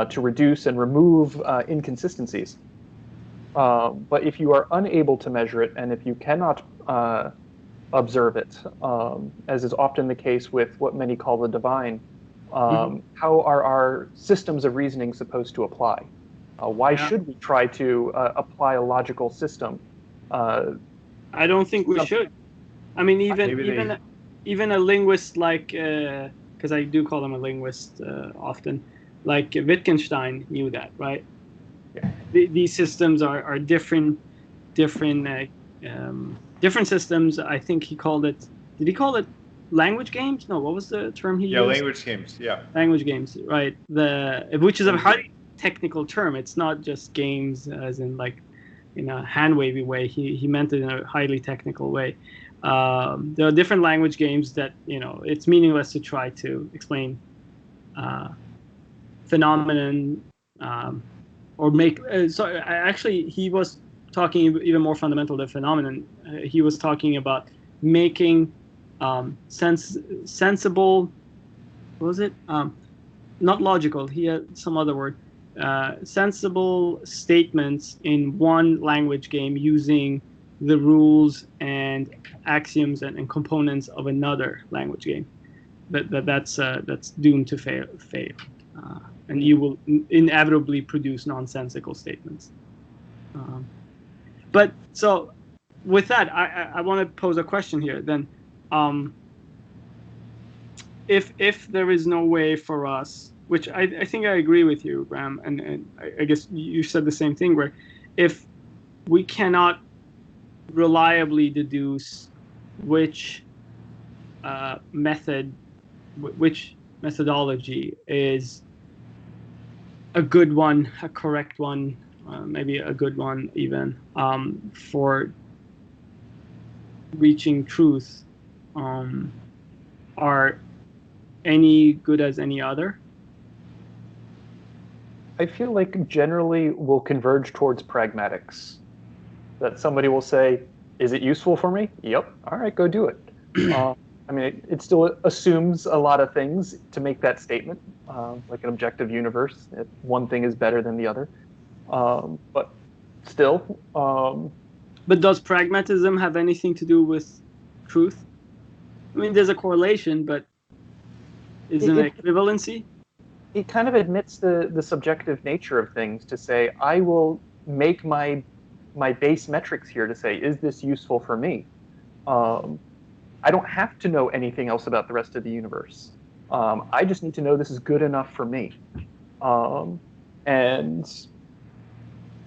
to reduce and remove inconsistencies. But if you are unable to measure it, and if you cannot observe it, as is often the case with what many call the divine, how are our systems of reasoning supposed to apply? Why should we try to apply a logical system? I don't think we should. I mean, even a linguist like, because I do call him a linguist often, like Wittgenstein knew that, right? Yeah. These systems are different systems. I think he called it. Did he call it language games? No, what was the term he used? Yeah, language games. Yeah. Language games, right? Which is a highly technical term. It's not just games as in in a hand wavy way. He meant it in a highly technical way. There are different language games that, it's meaningless to try to explain phenomenon or make. Actually, he was talking even more fundamental than phenomenon. He was talking about making sensible. What was it? Not logical. He had some other word. Sensible statements in one language game using the rules and axioms and components of another language game. That's doomed to fail. And you will inevitably produce nonsensical statements. But so with that, I want to pose a question here. Then, if there is no way for us, which I think I agree with you, Graham, and I guess you said the same thing, Greg. If we cannot reliably deduce which which methodology is a good one, a correct one, maybe a good one even, for reaching truth, are any good as any other? I feel like generally we'll converge towards pragmatics. That somebody will say, is it useful for me? Yep. All right, go do it. I mean, it still assumes a lot of things to make that statement, like an objective universe. One thing is better than the other. But still. But does pragmatism have anything to do with truth? I mean, there's a correlation, but is there an equivalency? It kind of admits the subjective nature of things to say, I will make my base metrics here to say, is this useful for me? I don't have to know anything else about the rest of the universe. I just need to know this is good enough for me. And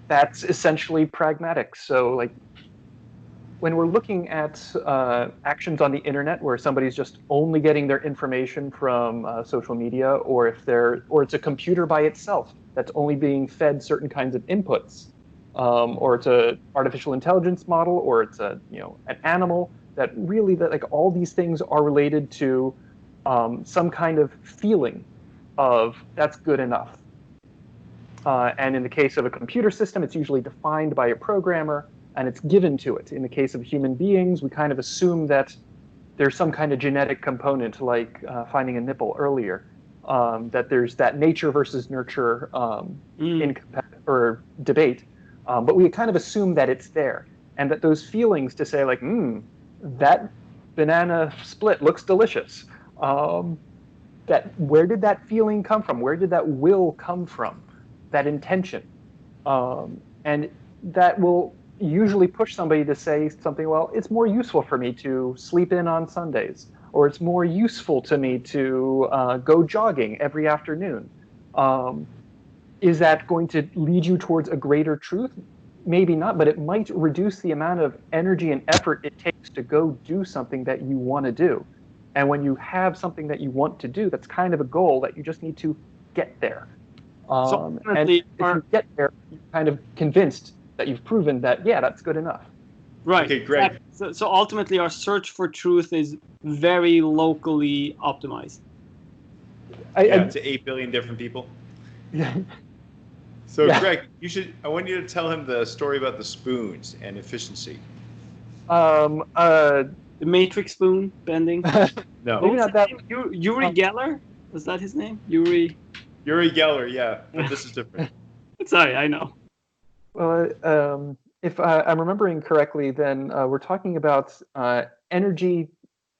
that's essentially pragmatic. So like when we're looking at actions on the internet where somebody's just only getting their information from social media, or it's a computer by itself that's only being fed certain kinds of inputs, or it's a artificial intelligence model, or it's an animal, that like all these things are related to some kind of feeling of that's good enough. And in the case of a computer system, it's usually defined by a programmer and it's given to it. In the case of human beings, we kind of assume that there's some kind of genetic component, like finding a nipple earlier, that there's that nature versus nurture or debate. But we kind of assume that it's there, and that those feelings to say like, that banana split looks delicious. That where did that feeling come from? Where did that will come from? That intention, and that will usually push somebody to say something. Well, it's more useful for me to sleep in on Sundays, or it's more useful to me to go jogging every afternoon. Is that going to lead you towards a greater truth? Maybe not, but it might reduce the amount of energy and effort it takes to go do something that you want to do. And when you have something that you want to do, that's kind of a goal that you just need to get there. And if you get there, you're kind of convinced that you've proven that, yeah, that's good enough. Right. Okay, Greg. So ultimately, our search for truth is very locally optimized. To 8 billion different people. Yeah. So, yeah. Greg, I want you to tell him the story about the spoons and efficiency. The matrix spoon bending. No. Maybe not that. Uri Geller? Was that his name? Uri Geller, yeah. But this is different. Sorry, I know. Well, if I'm remembering correctly, then we're talking about energy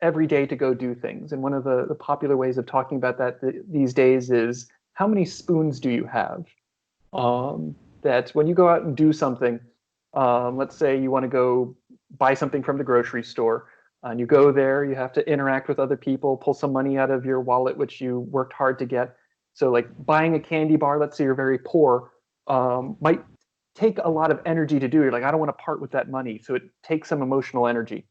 every day to go do things. And one of the popular ways of talking about that these days is, how many spoons do you have? That when you go out and do something, let's say you want to go buy something from the grocery store, and you go there, you have to interact with other people, pull some money out of your wallet, which you worked hard to get. So like buying a candy bar, let's say you're very poor, might take a lot of energy to do. You're like, I don't want to part with that money. So it takes some emotional energy.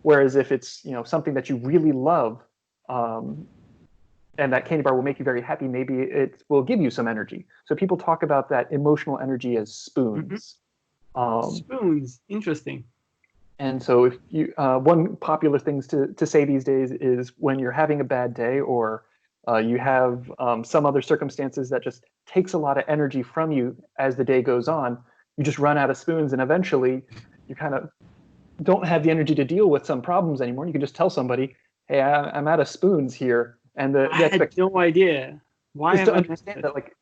Whereas if it's something that you really love, and that candy bar will make you very happy, maybe it will give you some energy. So people talk about that emotional energy as spoons. Spoons, interesting. And so if you one popular things to say these days is when you're having a bad day or you have some other circumstances that just takes a lot of energy from you as the day goes on, you just run out of spoons and eventually you kind of don't have the energy to deal with some problems anymore. You can just tell somebody, hey, I'm out of spoons here. And the I had expectation no idea. Why is have to I missed understand it? that like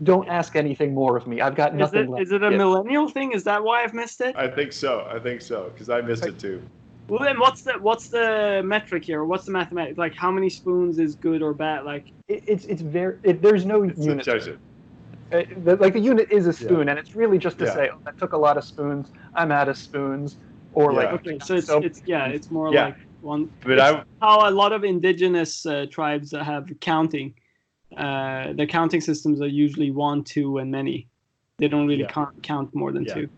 don't ask anything more of me. I've got nothing left. Is it a to give. millennial thing? Is that why I've missed it? I think so. Because I missed it too. Well, then what's the metric here? What's the mathematics? Like, how many spoons is good or bad? Like, It's very there's no It's unit. subjective. Like a unit is a spoon, and it's really just to Yeah. say, oh, that took a lot of spoons. I'm out of spoons, or Yeah. like okay, so it's it's more Yeah. like one. But it's how a lot of indigenous tribes have counting. The counting systems are usually 1, 2, and many. They don't really count more than 2.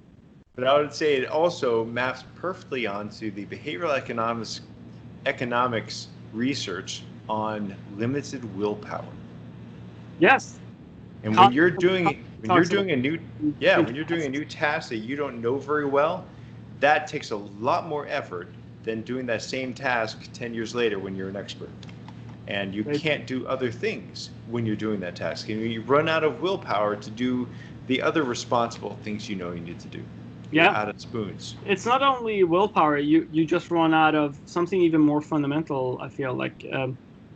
But I would say it also maps perfectly onto the behavioral economics research on limited willpower. Yes. And when you're doing a new task that you don't know very well, that takes a lot more effort than doing that same task 10 years later when you're an expert. And you can't do other things when you're doing that task. And you run out of willpower to do the other responsible things you know you need to do. You're out of spoons. It's not only willpower. You just run out of something even more fundamental. I feel like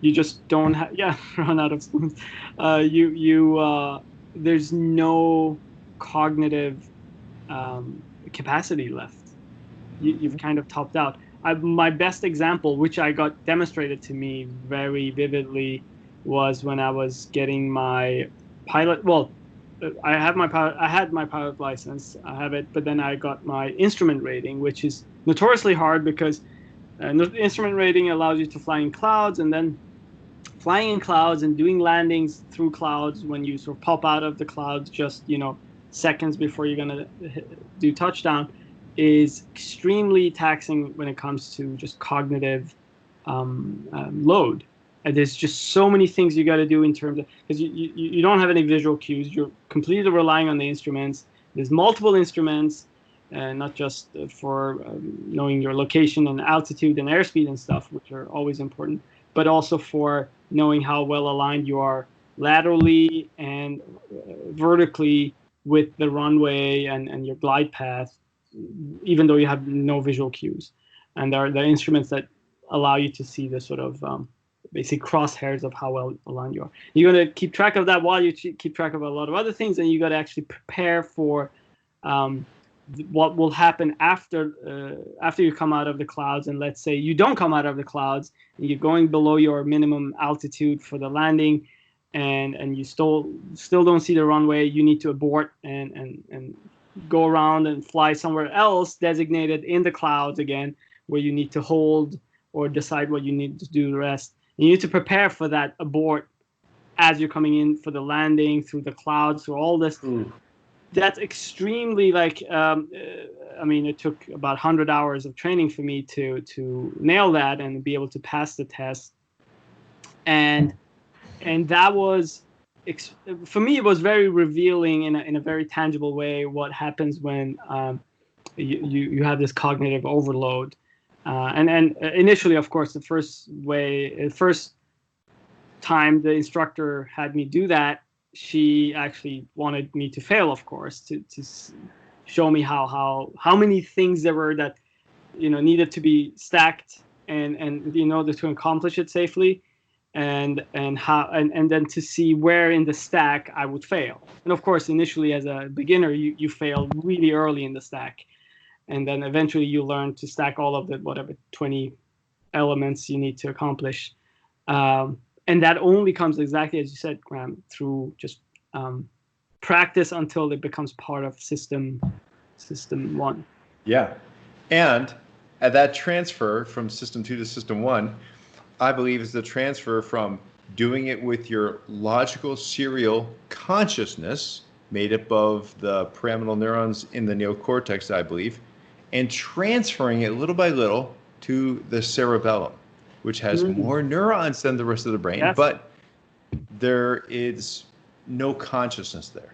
you just don't run out of spoons. There's no cognitive capacity left. You've kind of topped out. My best example, which I got demonstrated to me very vividly, was when I was getting my pilot. Well, I had my pilot license. I have it, but then I got my instrument rating, which is notoriously hard because instrument rating allows you to fly in clouds, and then flying in clouds and doing landings through clouds when you sort of pop out of the clouds just seconds before you're gonna do touchdown is extremely taxing when it comes to just cognitive load. And there's just so many things you got to do in terms of, because you don't have any visual cues. You're completely relying on the instruments. There's multiple instruments, not just for knowing your location and altitude and airspeed and stuff, which are always important, but also for knowing how well aligned you are laterally and vertically with the runway and your glide path, even though you have no visual cues. And there are the instruments that allow you to see the sort of basic crosshairs of how well aligned you are. You got to keep track of that while you keep track of a lot of other things, and you got to actually prepare for what will happen after you come out of the clouds. And let's say you don't come out of the clouds, and you're going below your minimum altitude for the landing, and you still don't see the runway. You need to abort and go around and fly somewhere else designated in the clouds again, where you need to hold or decide what you need to do the rest. You need to prepare for that abort as you're coming in for the landing through the clouds, through all this. That's extremely it took about 100 hours of training for me to nail that and be able to pass the test. And that was, for me, it was very revealing in a very tangible way what happens when you have this cognitive overload. And initially, of course, the first time the instructor had me do that, she actually wanted me to fail, of course, to show me how many things there were that needed to be stacked and in order to accomplish it safely, and then to see where in the stack I would fail. And of course, initially as a beginner, you fail really early in the stack. And then eventually you learn to stack all of the 20 elements you need to accomplish. And that only comes, exactly as you said, Graham, through just practice until it becomes part of system one. Yeah. And at that transfer from system 2 to system 1, I believe is the transfer from doing it with your logical serial consciousness made up of the pyramidal neurons in the neocortex, I believe, and transferring it little by little to the cerebellum, which has more neurons than the rest of the brain, but there is no consciousness there.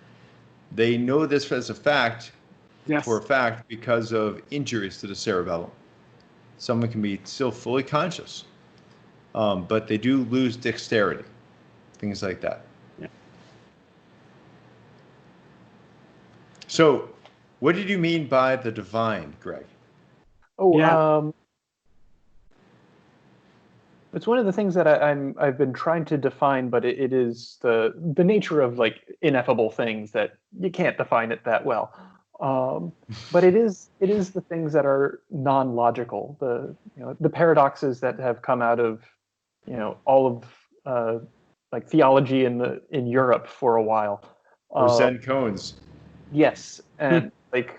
They know this as a fact Yes. for a fact because of injuries to the cerebellum. Someone can be still fully conscious, but they do lose dexterity, things like that. Yeah. So, what did you mean by the divine, Greg? It's one of the things that I've been trying to define, but it is the nature of like ineffable things that you can't define it that well. But it is the things that are non-logical, the paradoxes that have come out of all of like theology in Europe for a while. Or Zen koans. Yes, and like,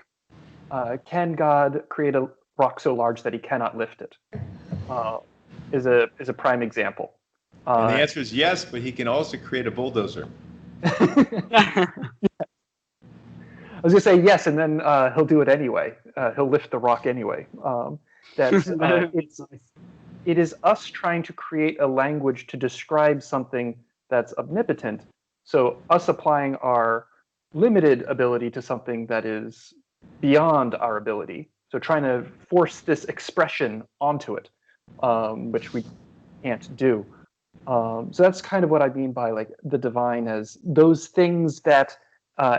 can God create a rock so large that he cannot lift it? Is a prime example. And the answer is yes, but he can also create a bulldozer. I was gonna say yes, and then he'll do it anyway. He'll lift the rock anyway. It is us trying to create a language to describe something that's omnipotent. So us applying our limited ability to something that is beyond our ability. So trying to force this expression onto it, which we can't do. So that's kind of what I mean by like the divine, as those things that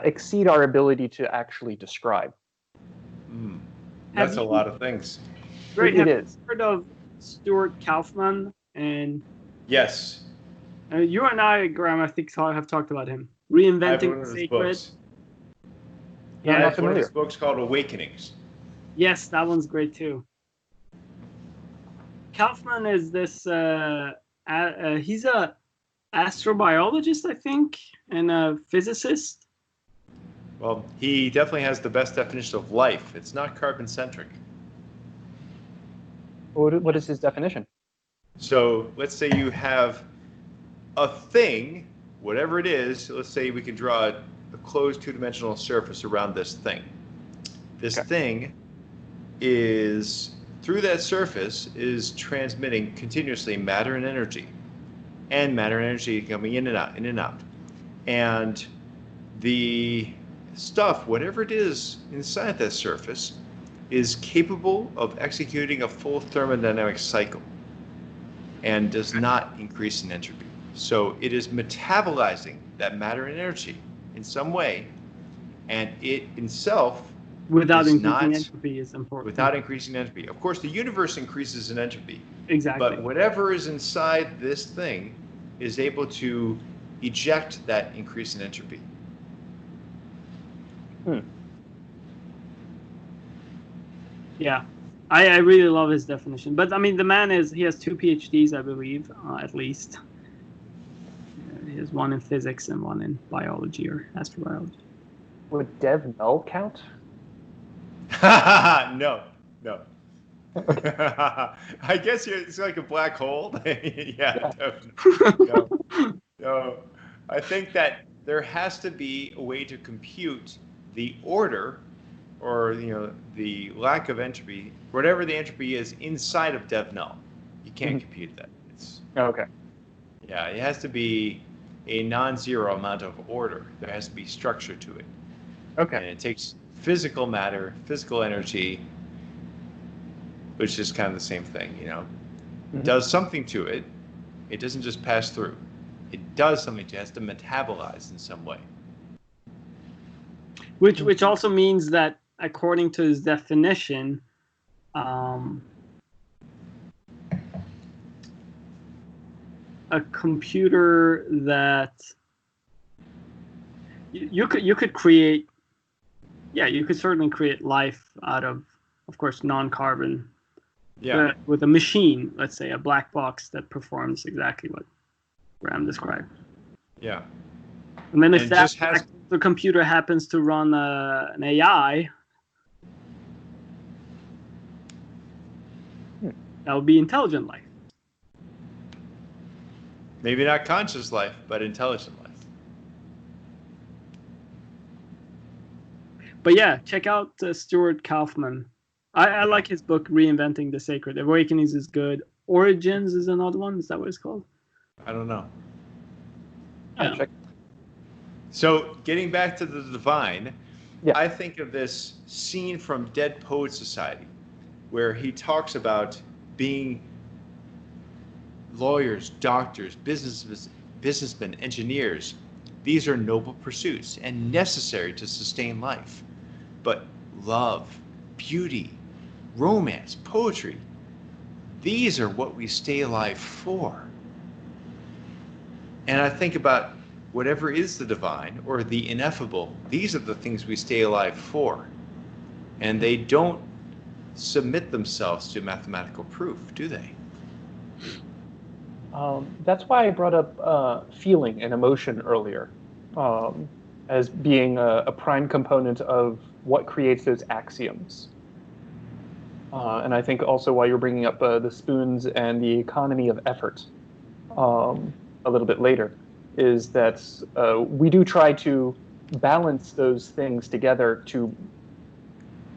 exceed our ability to actually describe. That's a lot of things. Great. It is. Heard of Stuart Kaufman? And yes, you and I, Graham, I think have talked about him. I have Reinventing one the of his Sacred. books. Yeah, I I'm not have one of his familiar. books called Awakenings. Yes, that one's great too. Kaufman is this. He's a astrobiologist, I think, and a physicist. Well, he definitely has the best definition of life. It's not carbon-centric. What is his definition? So let's say you have a thing, whatever it is. Let's say we can draw a closed two-dimensional surface around this thing. This thing is, through that surface, is transmitting continuously matter and energy. And matter and energy coming in and out, in and out. And the stuff, whatever it is inside that surface, is capable of executing a full thermodynamic cycle and does not increase in entropy. So it is metabolizing that matter and energy in some way, and it itself Without is increasing not, entropy is important. without increasing entropy. Of course, the universe increases in entropy. Exactly. But whatever is inside this thing is able to eject that increase in entropy. Yeah, I really love his definition. But I mean, the man he has 2 PhDs, I believe, at least. He has one in physics and one in biology or astrobiology. Would Dev Null count? No. I guess it's like a black hole. Yeah, definitely. No. I think that there has to be a way to compute the order, or the lack of entropy, whatever the entropy is inside of Dev Null. You can't compute that. Okay. Yeah, it has to be a non-zero amount of order. There has to be structure to it. Okay. And it takes physical matter, physical energy, which is kind of the same thing, It does something to it. It doesn't just pass through. It does something to it. It has to metabolize in some way. Which also means that, according to his definition, a computer that you could create, you could certainly create life out of course, non-carbon. Yeah. With a machine, let's say a black box that performs exactly what Graham described. Yeah. And then if the computer happens to run an AI, that would be intelligent life. Maybe not conscious life, but intelligent life. But yeah, check out Stuart Kaufman. I like his book, Reinventing the Sacred. Awakenings is good. Origins is another one. Is that what it's called? I don't know. Yeah. Check. So getting back to the divine, Yeah. I think of this scene from Dead Poets Society, where he talks about being lawyers, doctors, businessmen, engineers. These are noble pursuits and necessary to sustain life. But love, beauty, romance, poetry, these are what we stay alive for. And I think about whatever is the divine or the ineffable, these are the things we stay alive for. And they don't submit themselves to mathematical proof, do they? That's why I brought up feeling and emotion earlier, as being a prime component of what creates those axioms. And I think also why you're bringing up the spoons and the economy of effort a little bit later, is that we do try to balance those things together to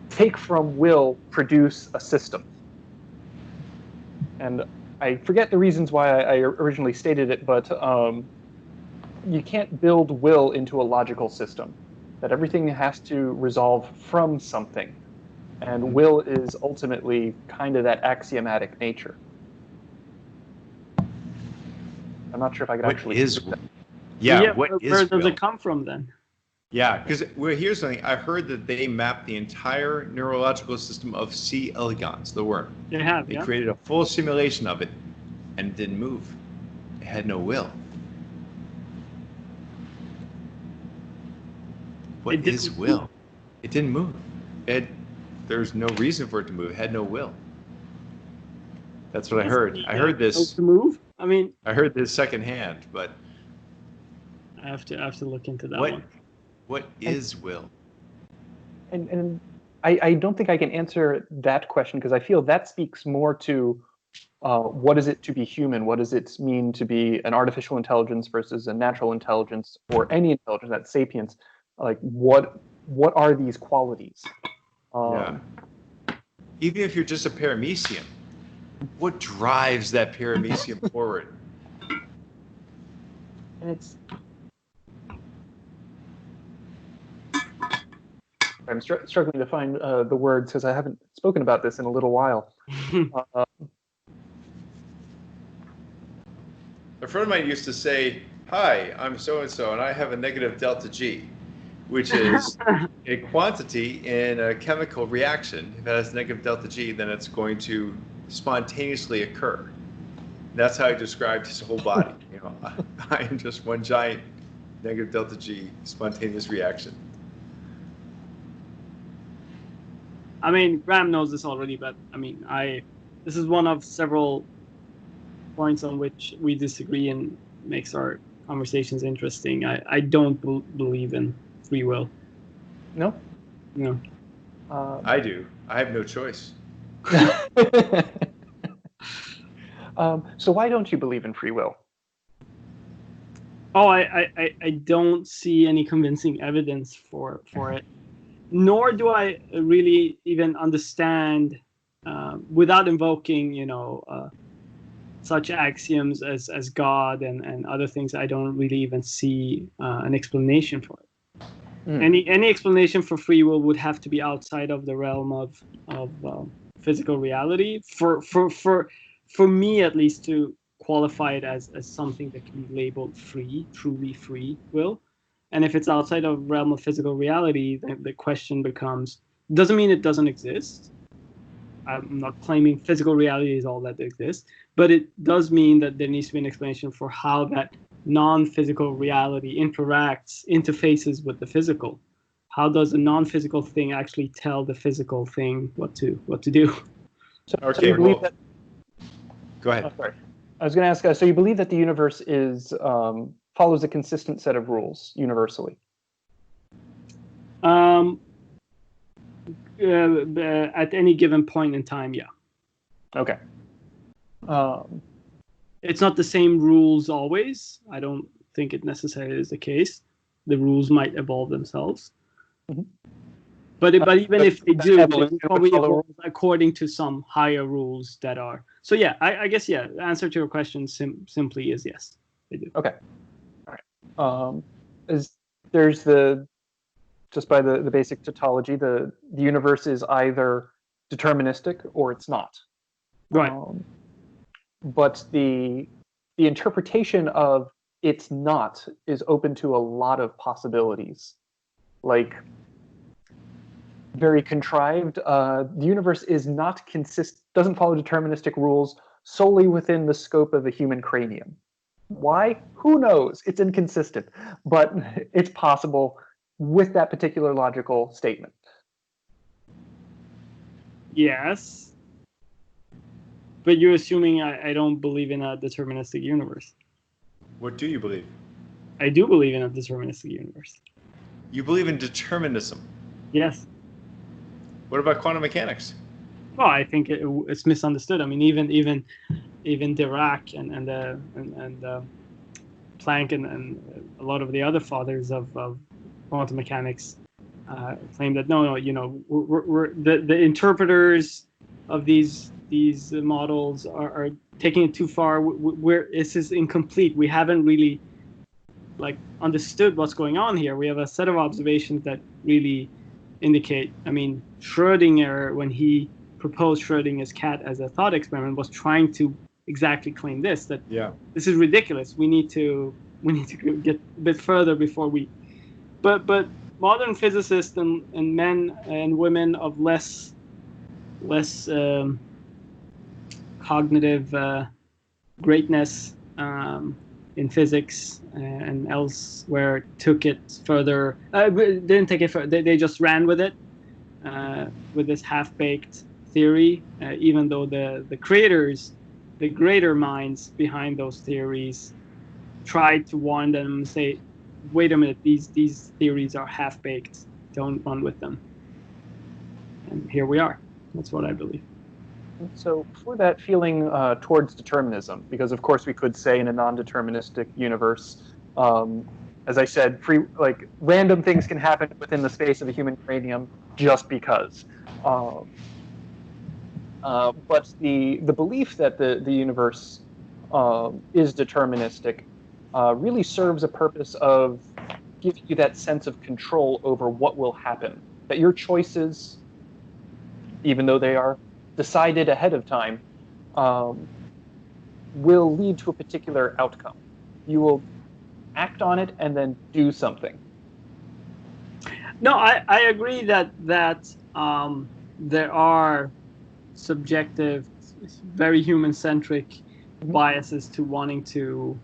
take from will, produce a system. And I forget the reasons why I originally stated it, but you can't build will into a logical system. That everything has to resolve from something. And will is ultimately kind of that axiomatic nature. I'm not sure if I could actually... What is will? Yeah, what is where does will? it come from then? Yeah, because here's something. I heard that they mapped the entire neurological system of C. elegans, the worm. They have, They yeah. created a full simulation of it, and it didn't move. It had no will. What is will? It didn't move. There's no reason for it to move. It had no will. That's what I heard. I heard this. To move? I mean, I heard this secondhand, but I have to look into that one. What is will? And I don't think I can answer that question, because I feel that speaks more to what is it to be human? What does it mean to be an artificial intelligence versus a natural intelligence, or any intelligence, that sapience? Like, what are these qualities? Yeah. Even if you're just a paramecium, what drives that paramecium forward? And it's... I'm struggling to find the words, because I haven't spoken about this in a little while. A friend of mine used to say, "Hi, I'm so-and-so, and I have a negative delta G," which is a quantity in a chemical reaction. If it has negative delta G, then it's going to spontaneously occur. That's how he described his whole body. I am just one giant negative delta G spontaneous reaction. I mean, Graham knows this already, but I mean, this is one of several points on which we disagree and makes our conversations interesting. I don't believe in free will. No? No. I do. I have no choice. So why don't you believe in free will? Oh, I don't see any convincing evidence for it. Nor do I really even understand, without invoking, such axioms as God and other things. I don't really even see an explanation for it. Any explanation for free will would have to be outside of the realm of physical reality for me, at least, to qualify it as something that can be labeled free, truly free will. And if it's outside of realm of physical reality, then the question becomes, doesn't mean it doesn't exist. I'm not claiming physical reality is all that exists, but it does mean that there needs to be an explanation for how that non-physical reality interfaces with the physical. How does a non-physical thing actually tell the physical thing what to do? So you believe that... Go ahead. Oh, sorry. I was going to ask, so you believe that the universe follows a consistent set of rules universally? At any given point in time, yeah. Okay. It's not the same rules always. I don't think it necessarily is the case. The rules might evolve themselves. Mm-hmm. But even if they do, they will probably evolve according to some higher rules that are. So yeah, I guess, yeah, the answer to your question simply is yes, they do. Okay. All right. There's the just by the basic tautology, the universe is either deterministic or it's not. Right. But the interpretation of it's not is open to a lot of possibilities. Like, very contrived. The universe is not doesn't follow deterministic rules solely within the scope of a human cranium. Why? Who knows? It's inconsistent, but it's possible with that particular logical statement. Yes. But you're assuming I don't believe in a deterministic universe. What do you believe? I do believe in a deterministic universe. You believe in determinism. Yes. What about quantum mechanics? Well, I think it's misunderstood. I mean, even Dirac and Planck and a lot of the other fathers of quantum mechanics claim that no, we're the interpreters of these models are taking it too far. This is incomplete. We haven't really understood what's going on here. We have a set of observations that really indicate. I mean, Schrödinger, when he proposed Schrödinger's cat as a thought experiment, was trying to exactly claim this, that this is ridiculous. We need to get a bit further before we. But modern physicists and men and women of less cognitive greatness in physics and elsewhere took it further. Didn't take it further. They just ran with it, with this half-baked theory, even though the creators, the greater minds behind those theories, tried to warn them and say, wait a minute, these theories are half-baked. Don't run with them. And here we are. That's what I believe. So for that feeling towards determinism, because of course we could say in a non-deterministic universe, as I said, random things can happen within the space of a human cranium just because. But the belief that the universe is deterministic really serves a purpose of giving you that sense of control over what will happen. That your choices, even though they are decided ahead of time, will lead to a particular outcome. You will act on it and then do something. No, I agree that there are subjective, very human-centric biases to wanting to,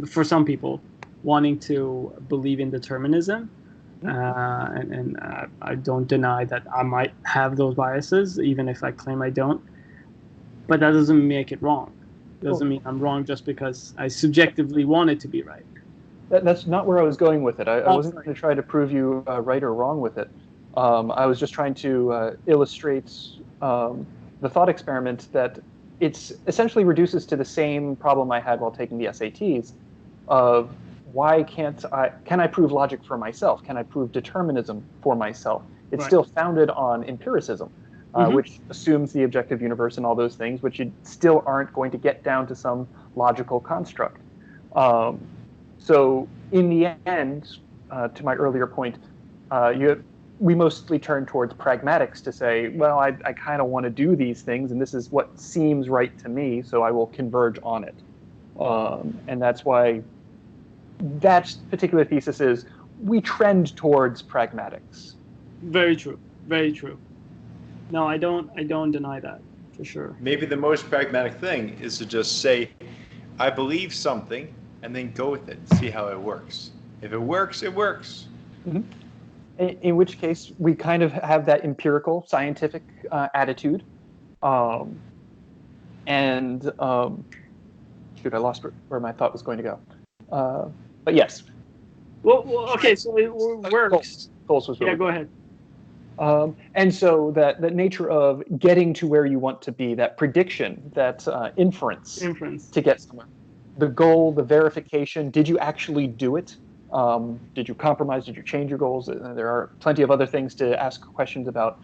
for some people, wanting to believe in determinism. And I don't deny that I might have those biases, even if I claim I don't. But that doesn't make it wrong. It doesn't mean I'm wrong just because I subjectively want it to be right. That's not where I was going with it. I wasn't going to try to prove you right or wrong with it. I was just trying to illustrate the thought experiment that it's essentially reduces to the same problem I had while taking the SATs of why can I prove logic for myself? Can I prove determinism for myself? It's still founded on empiricism, which assumes the objective universe and all those things, which you still aren't going to get down to some logical construct. So in the end, to my earlier point, we mostly turn towards pragmatics to say, well, I kind of want to do these things, and this is what seems right to me, so I will converge on it. And that's why that particular thesis is we trend towards pragmatics. Very true. Very true. No, I don't deny that, for sure. Maybe the most pragmatic thing is to just say, I believe something, and then go with it and see how it works. If it works, it works. Mm-hmm. In which case, we kind of have that empirical, scientific attitude. Shoot, I lost where my thought was going to go. But yes. Well, okay, so it works. Coles was really go ahead. And so that nature of getting to where you want to be, that prediction, that inference to get somewhere. The goal, the verification, did you actually do it? Did you compromise? Did you change your goals? There are plenty of other things to ask questions about.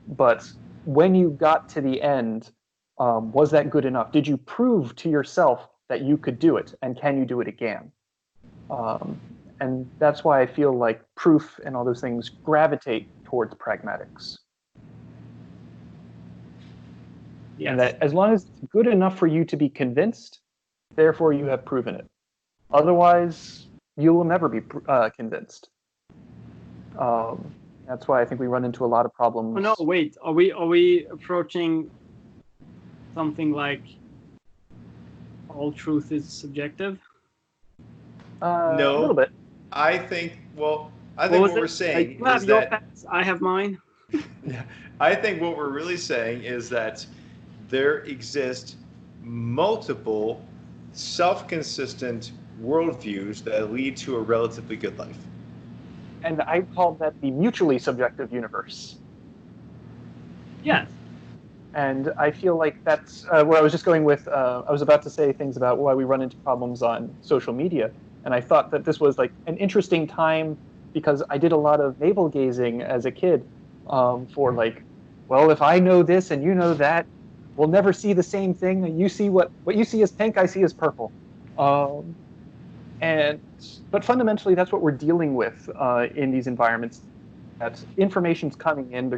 But when you got to the end, was that good enough? Did you prove to yourself that you could do it? And can you do it again? And that's why I feel like proof and all those things gravitate towards pragmatics. Yes. And that as long as it's good enough for you to be convinced, therefore you have proven it. Otherwise, you will never be convinced. That's why I think we run into a lot of problems. Oh, no, wait. Are we approaching something like all truth is subjective? No. A little bit. I think what we're saying you have is your that facts, I have mine. yeah, I think what we're really saying is that there exist multiple self-consistent worldviews that lead to a relatively good life. And I call that the mutually subjective universe. Yes. And I feel like that's where I was just going with, I was about to say things about why we run into problems on social media. And I thought that this was like an interesting time because I did a lot of navel gazing as a kid for like, well, if I know this and you know that, we'll never see the same thing. You see what you see as pink, I see as purple. But fundamentally, that's what we're dealing with in these environments. That information's coming in.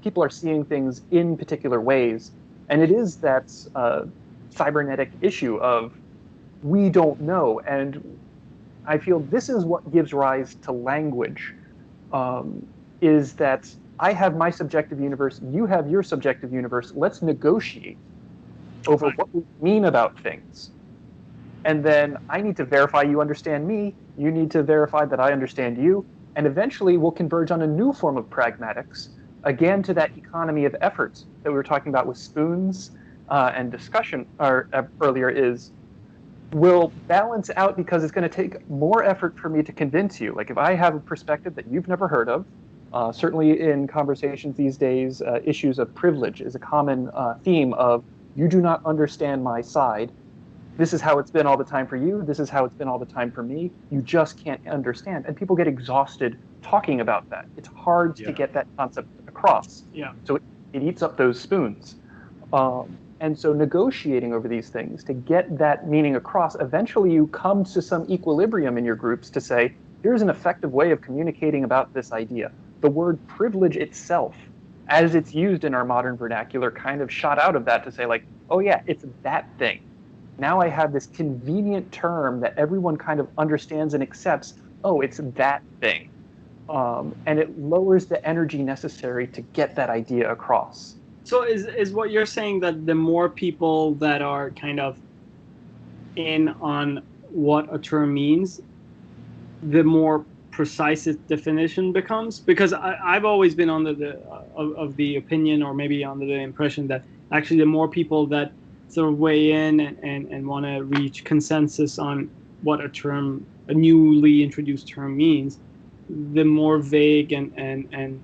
People are seeing things in particular ways, and it is that cybernetic issue of we don't know. And I feel this is what gives rise to language. Is that I have my subjective universe, you have your subjective universe. Let's negotiate over what we mean about things. And then I need to verify you understand me, you need to verify that I understand you, and eventually we'll converge on a new form of pragmatics, again to that economy of effort that we were talking about with spoons and discussion earlier is, will balance out because it's going to take more effort for me to convince you. Like if I have a perspective that you've never heard of, certainly in conversations these days, issues of privilege is a common theme of you do not understand my side. This is how it's been all the time for you. This is how it's been all the time for me. You just can't understand. And people get exhausted talking about that. It's hard to get that concept across. Yeah. So it eats up those spoons. And so negotiating over these things to get that meaning across, eventually you come to some equilibrium in your groups to say, here's an effective way of communicating about this idea. The word privilege itself, as it's used in our modern vernacular, kind of shot out of that to say like, oh yeah, it's that thing. Now I have this convenient term that everyone kind of understands and accepts. Oh, it's that thing. And it lowers the energy necessary to get that idea across. So is what you're saying that the more people that are kind of in on what a term means, the more precise its definition becomes? Because I've always been under the opinion, or maybe under the impression, that actually the more people that sort of weigh in and want to reach consensus on what a newly introduced term means, the more vague and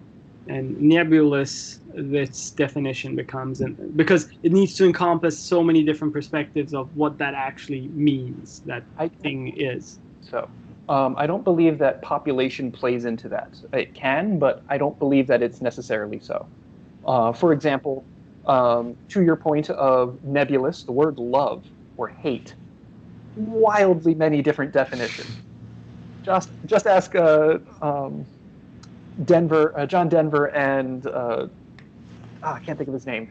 nebulous this definition becomes, and because it needs to encompass so many different perspectives of what that actually means, that thing is. So I don't believe that population plays into that. It can, but I don't believe that it's necessarily so. For example, to your point of nebulous, the word love or hate, wildly many different definitions. Just ask John Denver and I can't think of his name,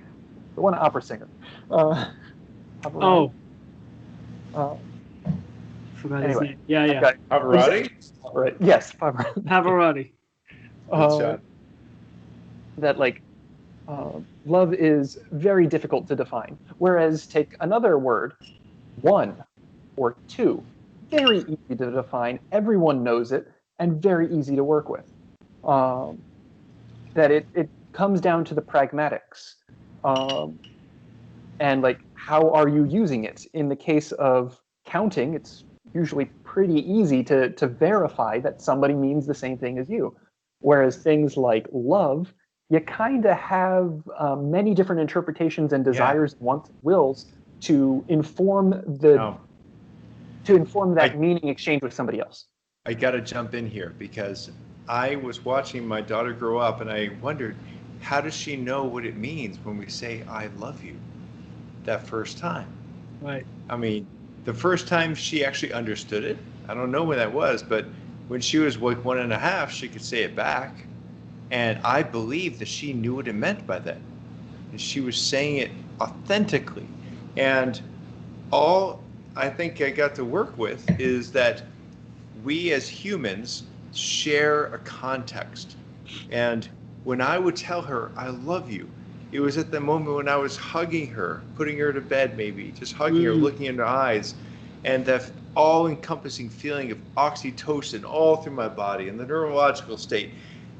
the one opera singer. Forgot his name. Yeah. Pavarotti? Right. Yes, Pavarotti. That like love is very difficult to define. Whereas take another word, one or two, very easy to define. Everyone knows it and very easy to work with. That it comes down to the pragmatics. And like, how are you using it? In the case of counting, it's usually pretty easy to verify that somebody means the same thing as you. Whereas things like love, you kind of have many different interpretations and desires, wants, wills to inform that meaning exchange with somebody else. I got to jump in here because I was watching my daughter grow up and I wondered, how does she know what it means when we say I love you that first time? Right. I mean, the first time she actually understood it, I don't know when that was, but When she was like 1.5, she could say it back. And I believe that she knew what it meant by then. And she was saying it authentically. And all I think I got to work with is that we as humans share a context. And when I would tell her, I love you, it was at the moment when I was hugging her, putting her to bed maybe, just hugging her, looking in her eyes, and that all-encompassing feeling of oxytocin all through my body and the neurological state,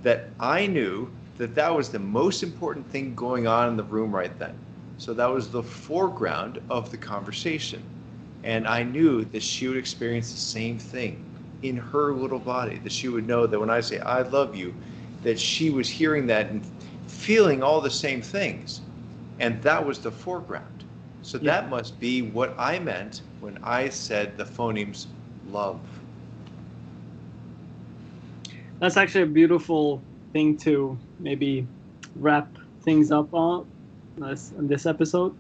that I knew that that was the most important thing going on in the room right then. So that was the foreground of the conversation. And I knew that she would experience the same thing in her little body, that she would know that when I say, I love you, that she was hearing that and feeling all the same things. And that was the foreground. So that must be what I meant when I said the phonemes love. That's actually a beautiful thing to maybe wrap things up on this episode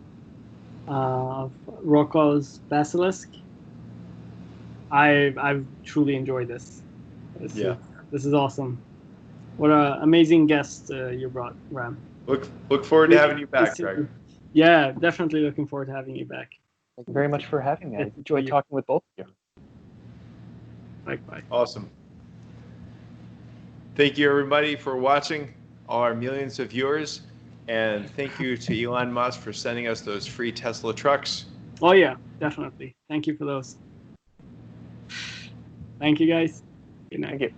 of Rocco's Basilisk. I've truly enjoyed this. This is awesome. What an amazing guest you brought, Ram. Look forward to having you back, Greg. Yeah, definitely looking forward to having you back. Thank you very much for having me. I enjoyed talking with both of you. Likewise. Awesome. Thank you, everybody, for watching, all our millions of viewers. And thank you to Elon Musk for sending us those free Tesla trucks. Oh, yeah, definitely. Thank you for those. Thank you, guys. Good night. Thank you.